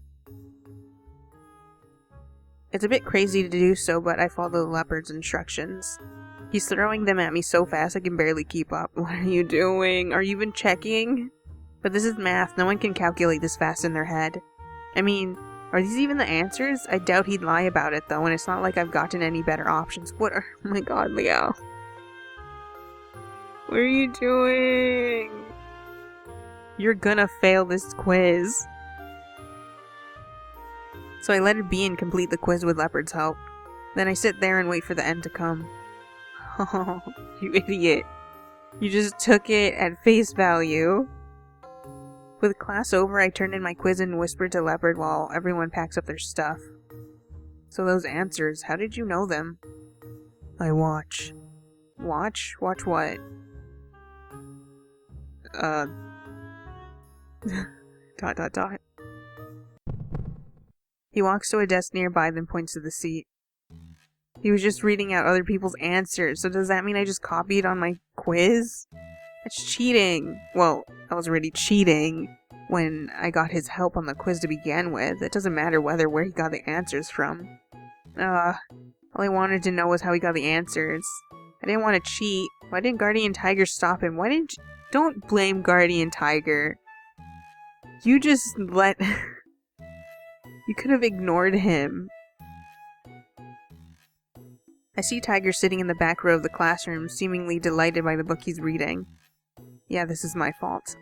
[SPEAKER 1] It's a bit crazy to do so, but I follow the leopard's instructions. He's throwing them at me so fast I can barely keep up. What are you doing? Are you even checking? But this is math. No one can calculate this fast in their head. I mean, are these even the answers? I doubt he'd lie about it though, and it's not like I've gotten any better options. What are— oh my god, Leo. What are you doing? You're gonna fail this quiz. So I let it be and complete the quiz with Leopard's help. Then I sit there and wait for the end to come. Oh, you idiot. You just took it at face value. With class over, I turned in my quiz and whispered to Leopard while everyone packs up their stuff. So those answers, how did you know them?
[SPEAKER 2] I watch.
[SPEAKER 1] Watch? Watch what? Dot. He walks to a desk nearby, then points to the seat. He was just reading out other people's answers, so does that mean I just copied on my quiz? That's cheating. Well, I was already cheating when I got his help on the quiz to begin with. It doesn't matter where he got the answers from. All I wanted to know was how he got the answers. I didn't want to cheat. Why didn't Guardian Tiger stop him? Don't blame Guardian Tiger. You just let... You could have ignored him. I see Tiger sitting in the back row of the classroom, seemingly delighted by the book he's reading. Yeah, this is my fault.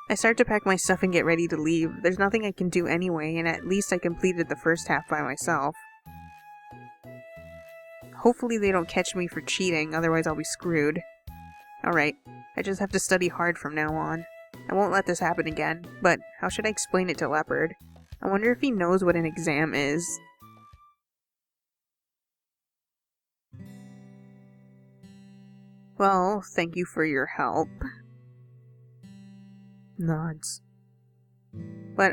[SPEAKER 1] I start to pack my stuff and get ready to leave. There's nothing I can do anyway, and at least I completed the first half by myself. Hopefully they don't catch me for cheating, otherwise I'll be screwed. Alright, I just have to study hard from now on. I won't let this happen again, but how should I explain it to Leopard? I wonder if he knows what an exam is. Well, thank you for your help.
[SPEAKER 2] Nods.
[SPEAKER 1] But,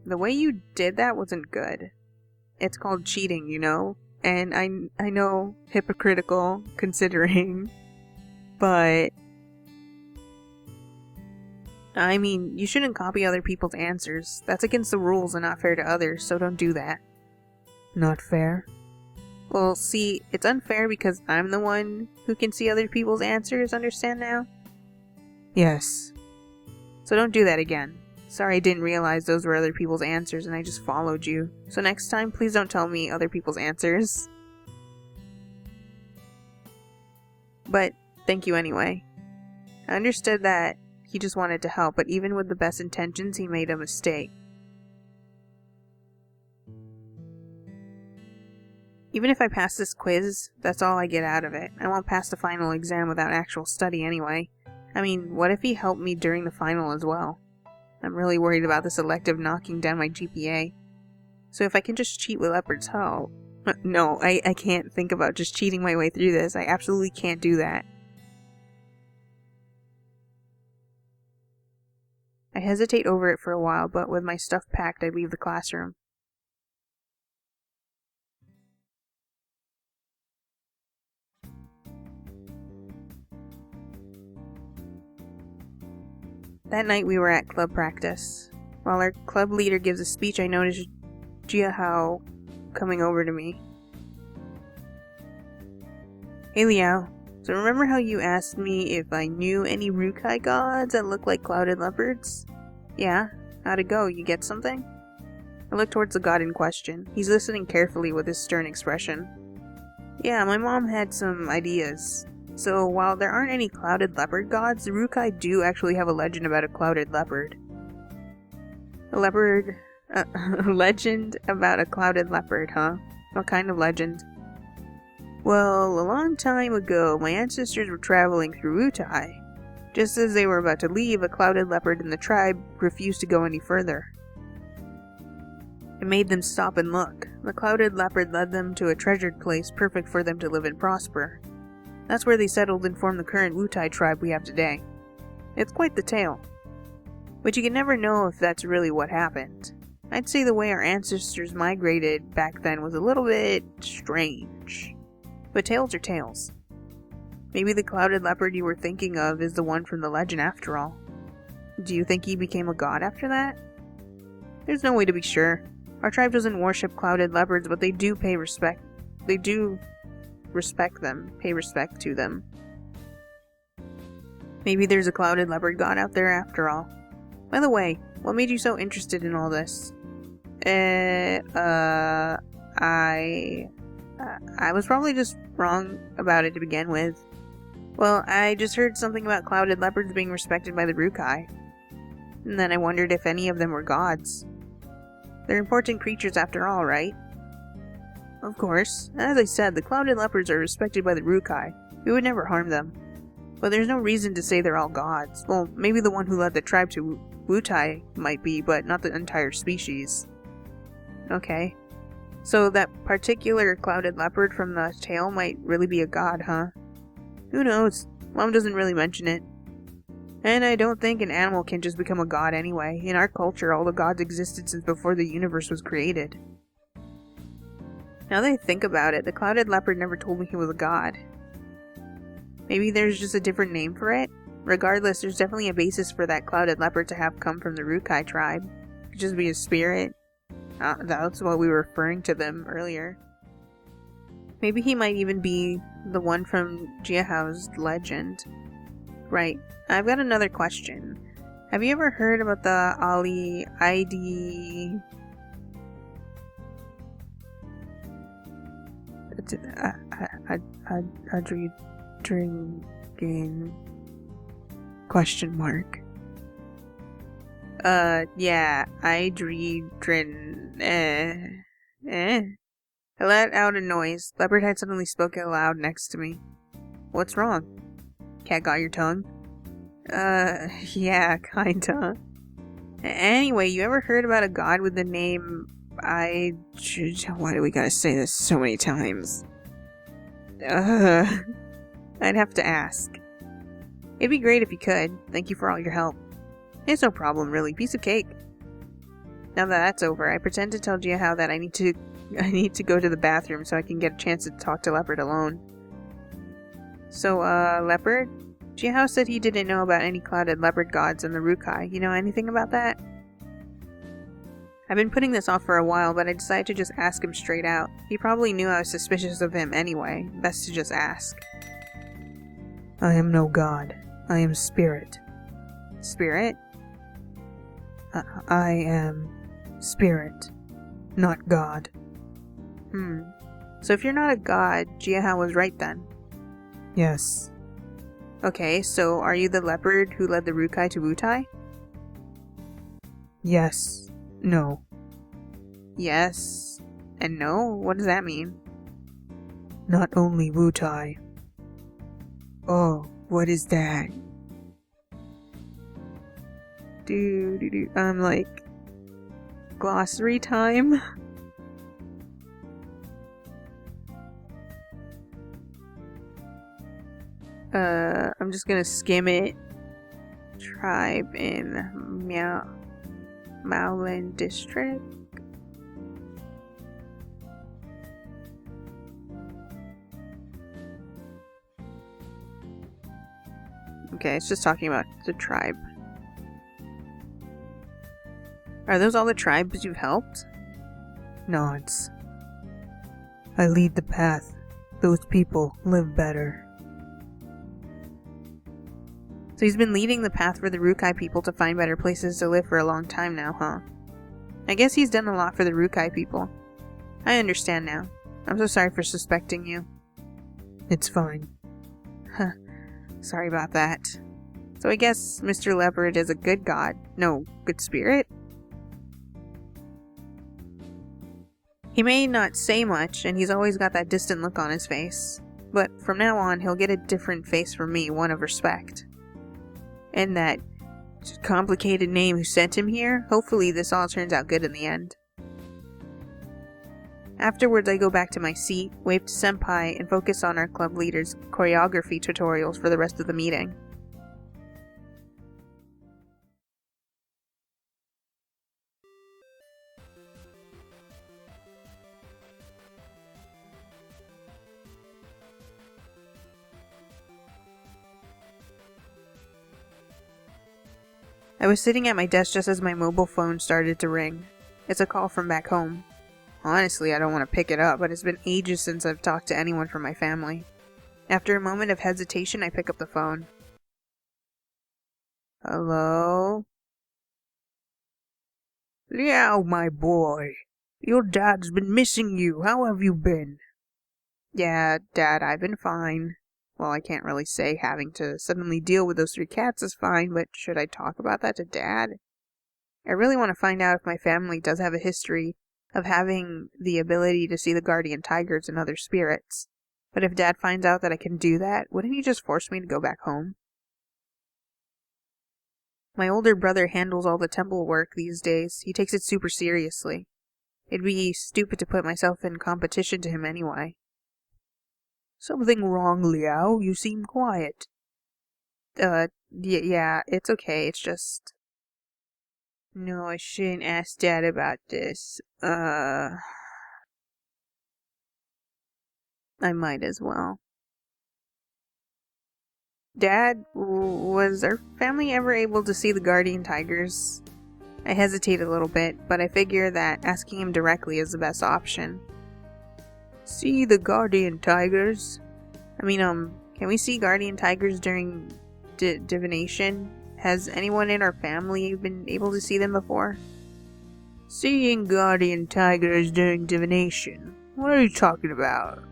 [SPEAKER 1] the way you did that wasn't good. It's called cheating, you know? And I know, hypocritical, considering, but... I mean, you shouldn't copy other people's answers. That's against the rules and not fair to others, so don't do that.
[SPEAKER 2] Not fair?
[SPEAKER 1] Well, see, it's unfair because I'm the one who can see other people's answers, understand now?
[SPEAKER 2] Yes.
[SPEAKER 1] So don't do that again. Sorry I didn't realize those were other people's answers and I just followed you. So next time, please don't tell me other people's answers. But, thank you anyway. I understood that he just wanted to help, but even with the best intentions, he made a mistake. Even if I pass this quiz, that's all I get out of it. I won't pass the final exam without actual study anyway. I mean, what if he helped me during the final as well? I'm really worried about this elective knocking down my GPA. So if I can just cheat with Leopard's help... No, I can't think about just cheating my way through this. I absolutely can't do that. I hesitate over it for a while, but with my stuff packed, I leave the classroom. That night we were at club practice. While our club leader gives a speech, I noticed Jiahao coming over to me. Hey Liao, so remember how you asked me if I knew any Rukai gods that look like clouded leopards? Yeah? How'd it go? You get something? I look towards the god in question. He's listening carefully with his stern expression. Yeah, my mom had some ideas. So, while there aren't any clouded leopard gods, the Rukai do actually have a legend about a clouded leopard. A legend about a clouded leopard, huh? What kind of legend? Well, a long time ago, my ancestors were traveling through Utai. Just as they were about to leave, a clouded leopard in the tribe refused to go any further. It made them stop and look. The clouded leopard led them to a treasured place perfect for them to live and prosper. That's where they settled and formed the current Wutai tribe we have today. It's quite the tale. But you can never know if that's really what happened. I'd say the way our ancestors migrated back then was a little bit strange. But tales are tales. Maybe the clouded leopard you were thinking of is the one from the legend after all. Do you think he became a god after that? There's no way to be sure. Our tribe doesn't worship clouded leopards, but they do pay respect. They do respect them, pay respect to them. Maybe there's a clouded leopard god out there after all. By the way, what made you so interested in all this? I was probably just wrong about it to begin with. Well, I just heard something about clouded leopards being respected by the Rukai. And then I wondered if any of them were gods. They're important creatures after all, right? Of course. As I said, the clouded leopards are respected by the Rukai. We would never harm them. But there's no reason to say they're all gods. Well, maybe the one who led the tribe to Wutai might be, but not the entire species. Okay. So that particular clouded leopard from the tale might really be a god, huh? Who knows? Mom doesn't really mention it. And I don't think an animal can just become a god anyway. In our culture, all the gods existed since before the universe was created. Now that I think about it, the clouded leopard never told me he was a god. Maybe there's just a different name for it? Regardless, there's definitely a basis for that clouded leopard to have come from the Rukai tribe. It could just be a spirit. That's what we were referring to them earlier. Maybe he might even be the one from Jiahao's legend. Right. I've got another question. Have you ever heard about the drinking question mark? Yeah, I let out a noise. Leopard had suddenly spoken aloud next to me. What's wrong? Cat got your tongue? Yeah, kinda. Anyway, you ever heard about a god with the name why do we gotta say this so many times? I'd have to ask. It'd be great if you could. Thank you for all your help. It's no problem, really. Piece of cake. Now that that's over, I pretend to tell Jiahao that I need to go to the bathroom so I can get a chance to talk to Leopard alone. So, Leopard? Jiahao said he didn't know about any clouded leopard gods in the Rukai. You know anything about that? I've been putting this off for a while, but I decided to just ask him straight out. He probably knew I was suspicious of him anyway. Best to just ask.
[SPEAKER 2] I am no god. I am spirit.
[SPEAKER 1] Spirit?
[SPEAKER 2] I am spirit, not god.
[SPEAKER 1] So if you're not a god, Jiahao was right then.
[SPEAKER 2] Yes.
[SPEAKER 1] Okay, so are you the leopard who led the Rukai to Wutai?
[SPEAKER 2] Yes. No.
[SPEAKER 1] Yes. And no? What does that mean?
[SPEAKER 2] Not only Wutai.
[SPEAKER 1] Oh, what is that? I'm like... glossary time? I'm just gonna skim it. Tribe in Maolin District. Okay, it's just talking about the tribe. Are those all the tribes you've helped?
[SPEAKER 2] Nods. I lead the path. Those people live better.
[SPEAKER 1] So he's been leading the path for the Rukai people to find better places to live for a long time now, huh? I guess he's done a lot for the Rukai people. I understand now. I'm so sorry for suspecting you.
[SPEAKER 2] It's fine.
[SPEAKER 1] Huh. Sorry about that. So I guess Mr. Leopard is a good god. No, good spirit? He may not say much, and he's always got that distant look on his face. But from now on, he'll get a different face from me, one of respect. And that complicated name who sent him here, hopefully this all turns out good in the end. Afterwards, I go back to my seat, wave to Senpai, and focus on our club leader's choreography tutorials for the rest of the meeting. I was sitting at my desk just as my mobile phone started to ring. It's a call from back home. Honestly, I don't want to pick it up, but it's been ages since I've talked to anyone from my family. After a moment of hesitation, I pick up the phone. Hello?
[SPEAKER 2] Liao, my boy. Your dad's been missing you. How have you been?
[SPEAKER 1] Yeah, Dad, I've been fine. Well, I can't really say having to suddenly deal with those 3 cats is fine, but should I talk about that to Dad? I really want to find out if my family does have a history of having the ability to see the guardian tigers and other spirits. But if Dad finds out that I can do that, wouldn't he just force me to go back home? My older brother handles all the temple work these days. He takes it super seriously. It'd be stupid to put myself in competition to him anyway.
[SPEAKER 2] Something wrong, Liao? You seem quiet.
[SPEAKER 1] Yeah, it's okay, it's just... No, I shouldn't ask Dad about this. I might as well. Dad, was our family ever able to see the guardian tigers? I hesitate a little bit, but I figure that asking him directly is the best option.
[SPEAKER 2] See the guardian tigers?
[SPEAKER 1] I mean, can we see guardian tigers during divination? Has anyone in our family been able to see them before?
[SPEAKER 2] Seeing guardian tigers during divination? What are you talking about?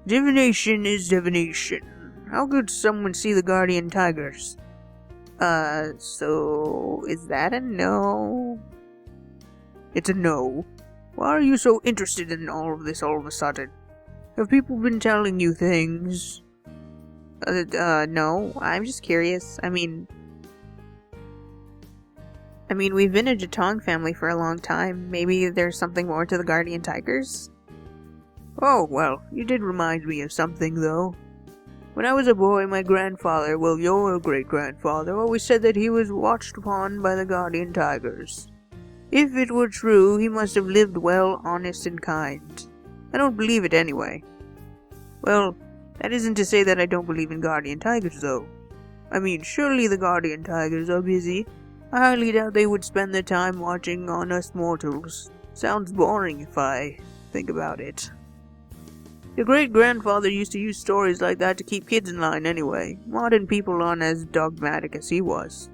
[SPEAKER 2] Divination is divination. How could someone see the guardian tigers?
[SPEAKER 1] So is that a no?
[SPEAKER 2] It's a no. Why are you so interested in all of this all of a sudden? Have people been telling you things?
[SPEAKER 1] No, I'm just curious. I mean, we've been a Jatong family for a long time. Maybe there's something more to the guardian tigers?
[SPEAKER 2] Oh, well, you did remind me of something, though. When I was a boy, my grandfather, well, your great-grandfather, always said that he was watched upon by the guardian tigers. If it were true, he must have lived well, honest, and kind. I don't believe it anyway. Well, that isn't to say that I don't believe in guardian tigers, though. I mean, surely the guardian tigers are busy. I highly doubt they would spend their time watching on us mortals. Sounds boring if I think about it. Your great-grandfather used to use stories like that to keep kids in line anyway. Modern people aren't as dogmatic as he was.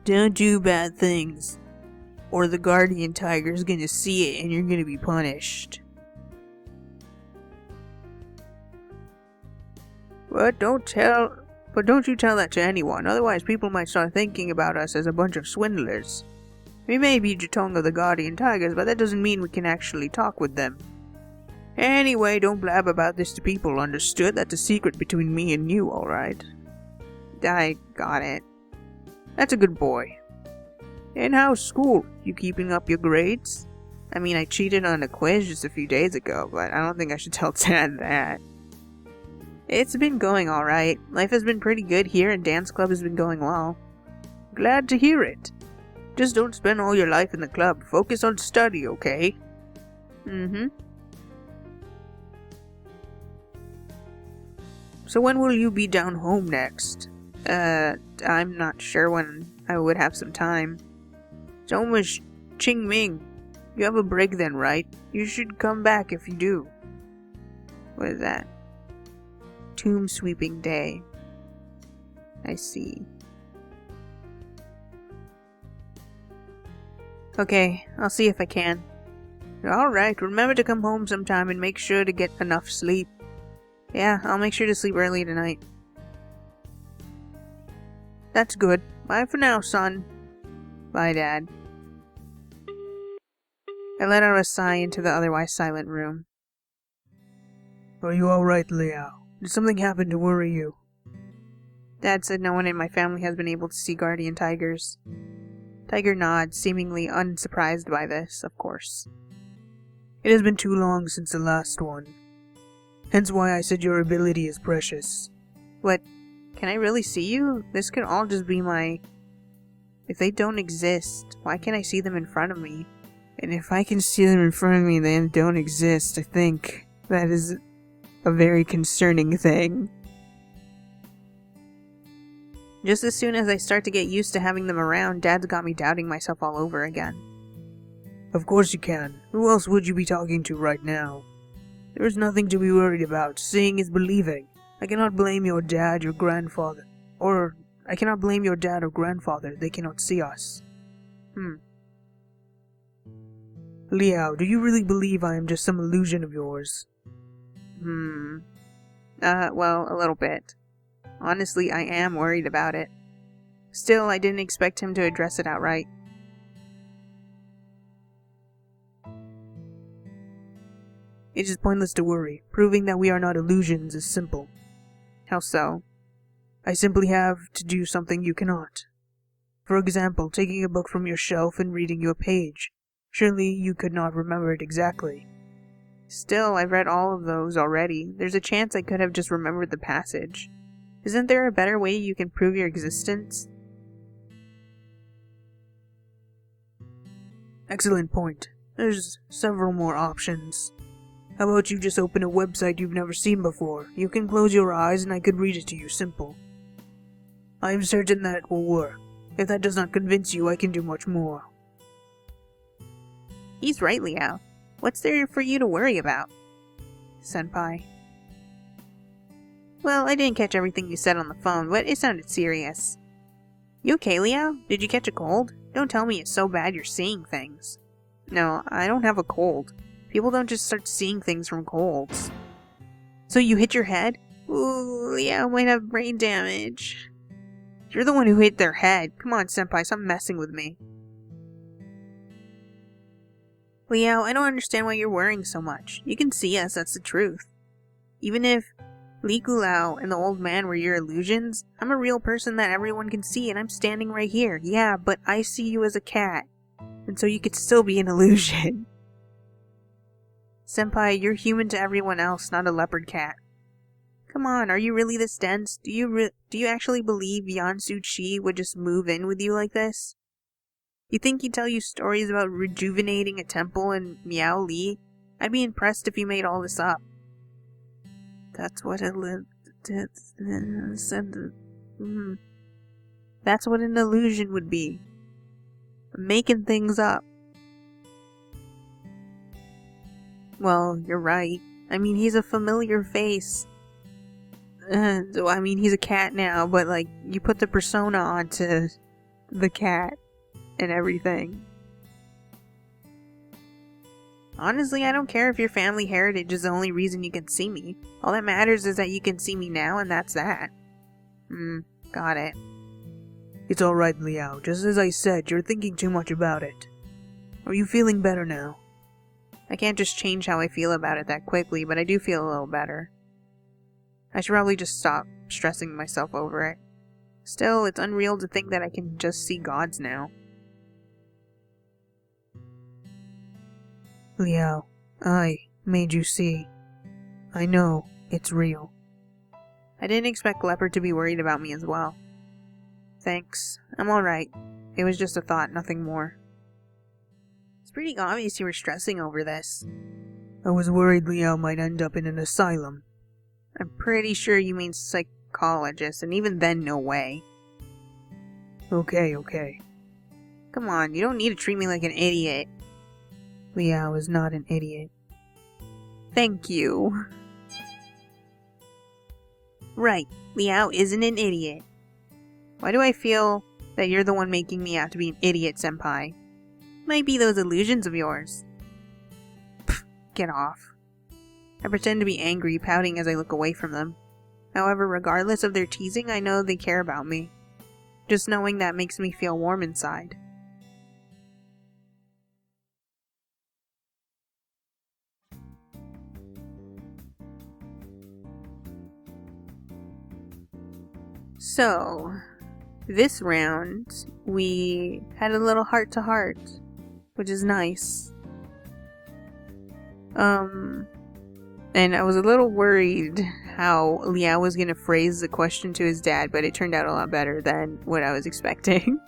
[SPEAKER 2] Don't do bad things, or the guardian tiger's gonna see it and you're gonna be punished. But don't you tell that to anyone, otherwise people might start thinking about us as a bunch of swindlers. We may be Jatong of the guardian tigers, but that doesn't mean we can actually talk with them. Anyway, don't blab about this to people, understood? That's a secret between me and you, alright?
[SPEAKER 1] I got it.
[SPEAKER 2] That's a good boy. And how's school? You keeping up your grades?
[SPEAKER 1] I mean, I cheated on a quiz just a few days ago, but I don't think I should tell Dad that. It's been going alright. Life has been pretty good here and dance club has been going well.
[SPEAKER 2] Glad to hear it. Just don't spend all your life in the club. Focus on study, okay?
[SPEAKER 1] Mm-hmm.
[SPEAKER 2] So when will you be down home next?
[SPEAKER 1] I'm not sure when I would have some time.
[SPEAKER 2] It's almost Qingming. You have a break then, right? You should come back if you do.
[SPEAKER 1] What is that? Tomb sweeping day. I see. Okay, I'll see if I can.
[SPEAKER 2] Alright, remember to come home sometime and make sure to get enough sleep.
[SPEAKER 1] Yeah, I'll make sure to sleep early tonight.
[SPEAKER 2] That's good. Bye for now, son.
[SPEAKER 1] Bye, Dad. I let out a sigh into the otherwise silent room.
[SPEAKER 2] Are you alright, Liao? Did something happen to worry you?
[SPEAKER 1] Dad said no one in my family has been able to see guardian tigers. Tiger nods, seemingly unsurprised by this, of course.
[SPEAKER 2] It has been too long since the last one. Hence why I said your ability is precious.
[SPEAKER 1] What? Can I really see you? This could all just be my... If they don't exist, why can't I see them in front of me?
[SPEAKER 2] And if I can see them in front of me, they don't exist. I think that is a very concerning thing.
[SPEAKER 1] Just as soon as I start to get used to having them around, Dad's got me doubting myself all over again.
[SPEAKER 2] Of course you can. Who else would you be talking to right now? There is nothing to be worried about. Seeing is believing. I cannot blame your dad, your grandfather. I cannot blame your dad or grandfather. They cannot see us. Liao, do you really believe I am just some illusion of yours?
[SPEAKER 1] Well, a little bit. Honestly, I am worried about it. Still, I didn't expect him to address it outright.
[SPEAKER 2] It is pointless to worry. Proving that we are not illusions is simple.
[SPEAKER 1] How so?
[SPEAKER 2] I simply have to do something you cannot. For example, taking a book from your shelf and reading you a page. Surely you could not remember it exactly.
[SPEAKER 1] Still, I've read all of those already. There's a chance I could have just remembered the passage. Isn't there a better way you can prove your existence?
[SPEAKER 2] Excellent point. There's several more options. How about you just open a website you've never seen before? You can close your eyes and I could read it to you, simple. I am certain that it will work. If that does not convince you, I can do much more.
[SPEAKER 1] He's right, Liao. What's there for you to worry about? Senpai. Well, I didn't catch everything you said on the phone, but it sounded serious. You okay, Liao? Did you catch a cold? Don't tell me it's so bad you're seeing things. No, I don't have a cold. People don't just start seeing things from colds. So you hit your head? Ooh, Liao might have brain damage. You're the one who hit their head. Come on, Senpai, stop messing with me. Liao, I don't understand why you're worrying so much. You can see us, that's the truth. Even if Li Gulao and the old man were your illusions, I'm a real person that everyone can see and I'm standing right here. Yeah, but I see you as a cat. And so you could still be an illusion. Senpai, you're human to everyone else, not a leopard cat. Come on, are you really this dense? Do you actually believe Yansu Chi would just move in with you like this? You think he'd tell you stories about rejuvenating a temple in Miao Li? I'd be impressed if you made all this up. That's what That's what an illusion would be. Making things up. Well, you're right. I mean, he's a familiar face. I mean, he's a cat now, but like, you put the persona onto the cat and everything. Honestly, I don't care if your family heritage is the only reason you can see me. All that matters is that you can see me now, and that's that. Got it.
[SPEAKER 2] It's alright, Liao. Just as I said, you're thinking too much about it. Are you feeling better now?
[SPEAKER 1] I can't just change how I feel about it that quickly, but I do feel a little better. I should probably just stop stressing myself over it. Still, it's unreal to think that I can just see gods now.
[SPEAKER 2] Liao, I made you see. I know, it's real.
[SPEAKER 1] I didn't expect Leopard to be worried about me as well. Thanks. I'm alright. It was just a thought, nothing more. It's pretty obvious you were stressing over this.
[SPEAKER 2] I was worried Liao might end up in an asylum.
[SPEAKER 1] I'm pretty sure you mean psychologist, and even then, no way.
[SPEAKER 2] Okay.
[SPEAKER 1] Come on, you don't need to treat me like an idiot.
[SPEAKER 2] Liao is not an idiot.
[SPEAKER 1] Thank you. Right, Liao isn't an idiot. Why do I feel that you're the one making me out to be an idiot, Senpai? Might be those illusions of yours. Pfft, get off. I pretend to be angry, pouting as I look away from them. However, regardless of their teasing, I know they care about me. Just knowing that makes me feel warm inside. So, this round, we had a little heart-to-heart, which is nice. And I was a little worried how Liao was going to phrase the question to his dad, but it turned out a lot better than what I was expecting.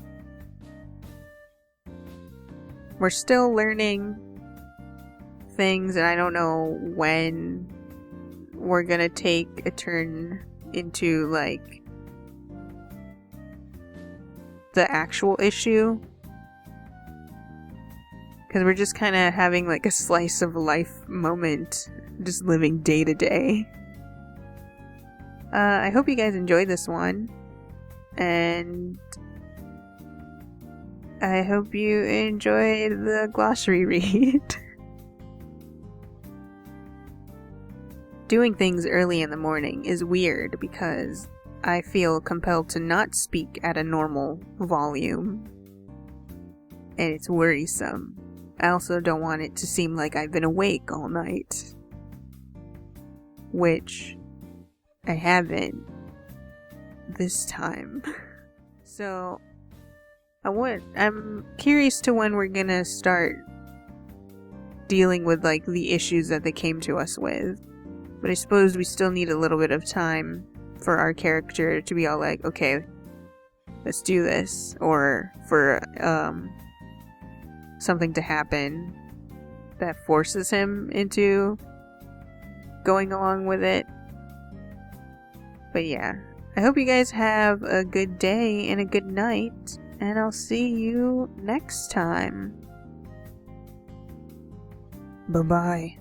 [SPEAKER 1] We're still learning things, and I don't know when we're going to take a turn into, like, the actual issue. Because we're just kind of having, like, a slice of life moment, just living day to day. I hope you guys enjoyed this one, and I hope you enjoyed the glossary read. Doing things early in the morning is weird because I feel compelled to not speak at a normal volume, and it's worrisome. I also don't want it to seem like I've been awake all night, which I haven't this time. So I'm curious to when we're gonna start dealing with, like, the issues that they came to us with. But I suppose we still need a little bit of time for our character to be all like, okay, let's do this, or for something to happen that forces him into going along with it. But yeah, I hope you guys have a good day and a good night, and I'll see you next time.
[SPEAKER 2] Bye-bye.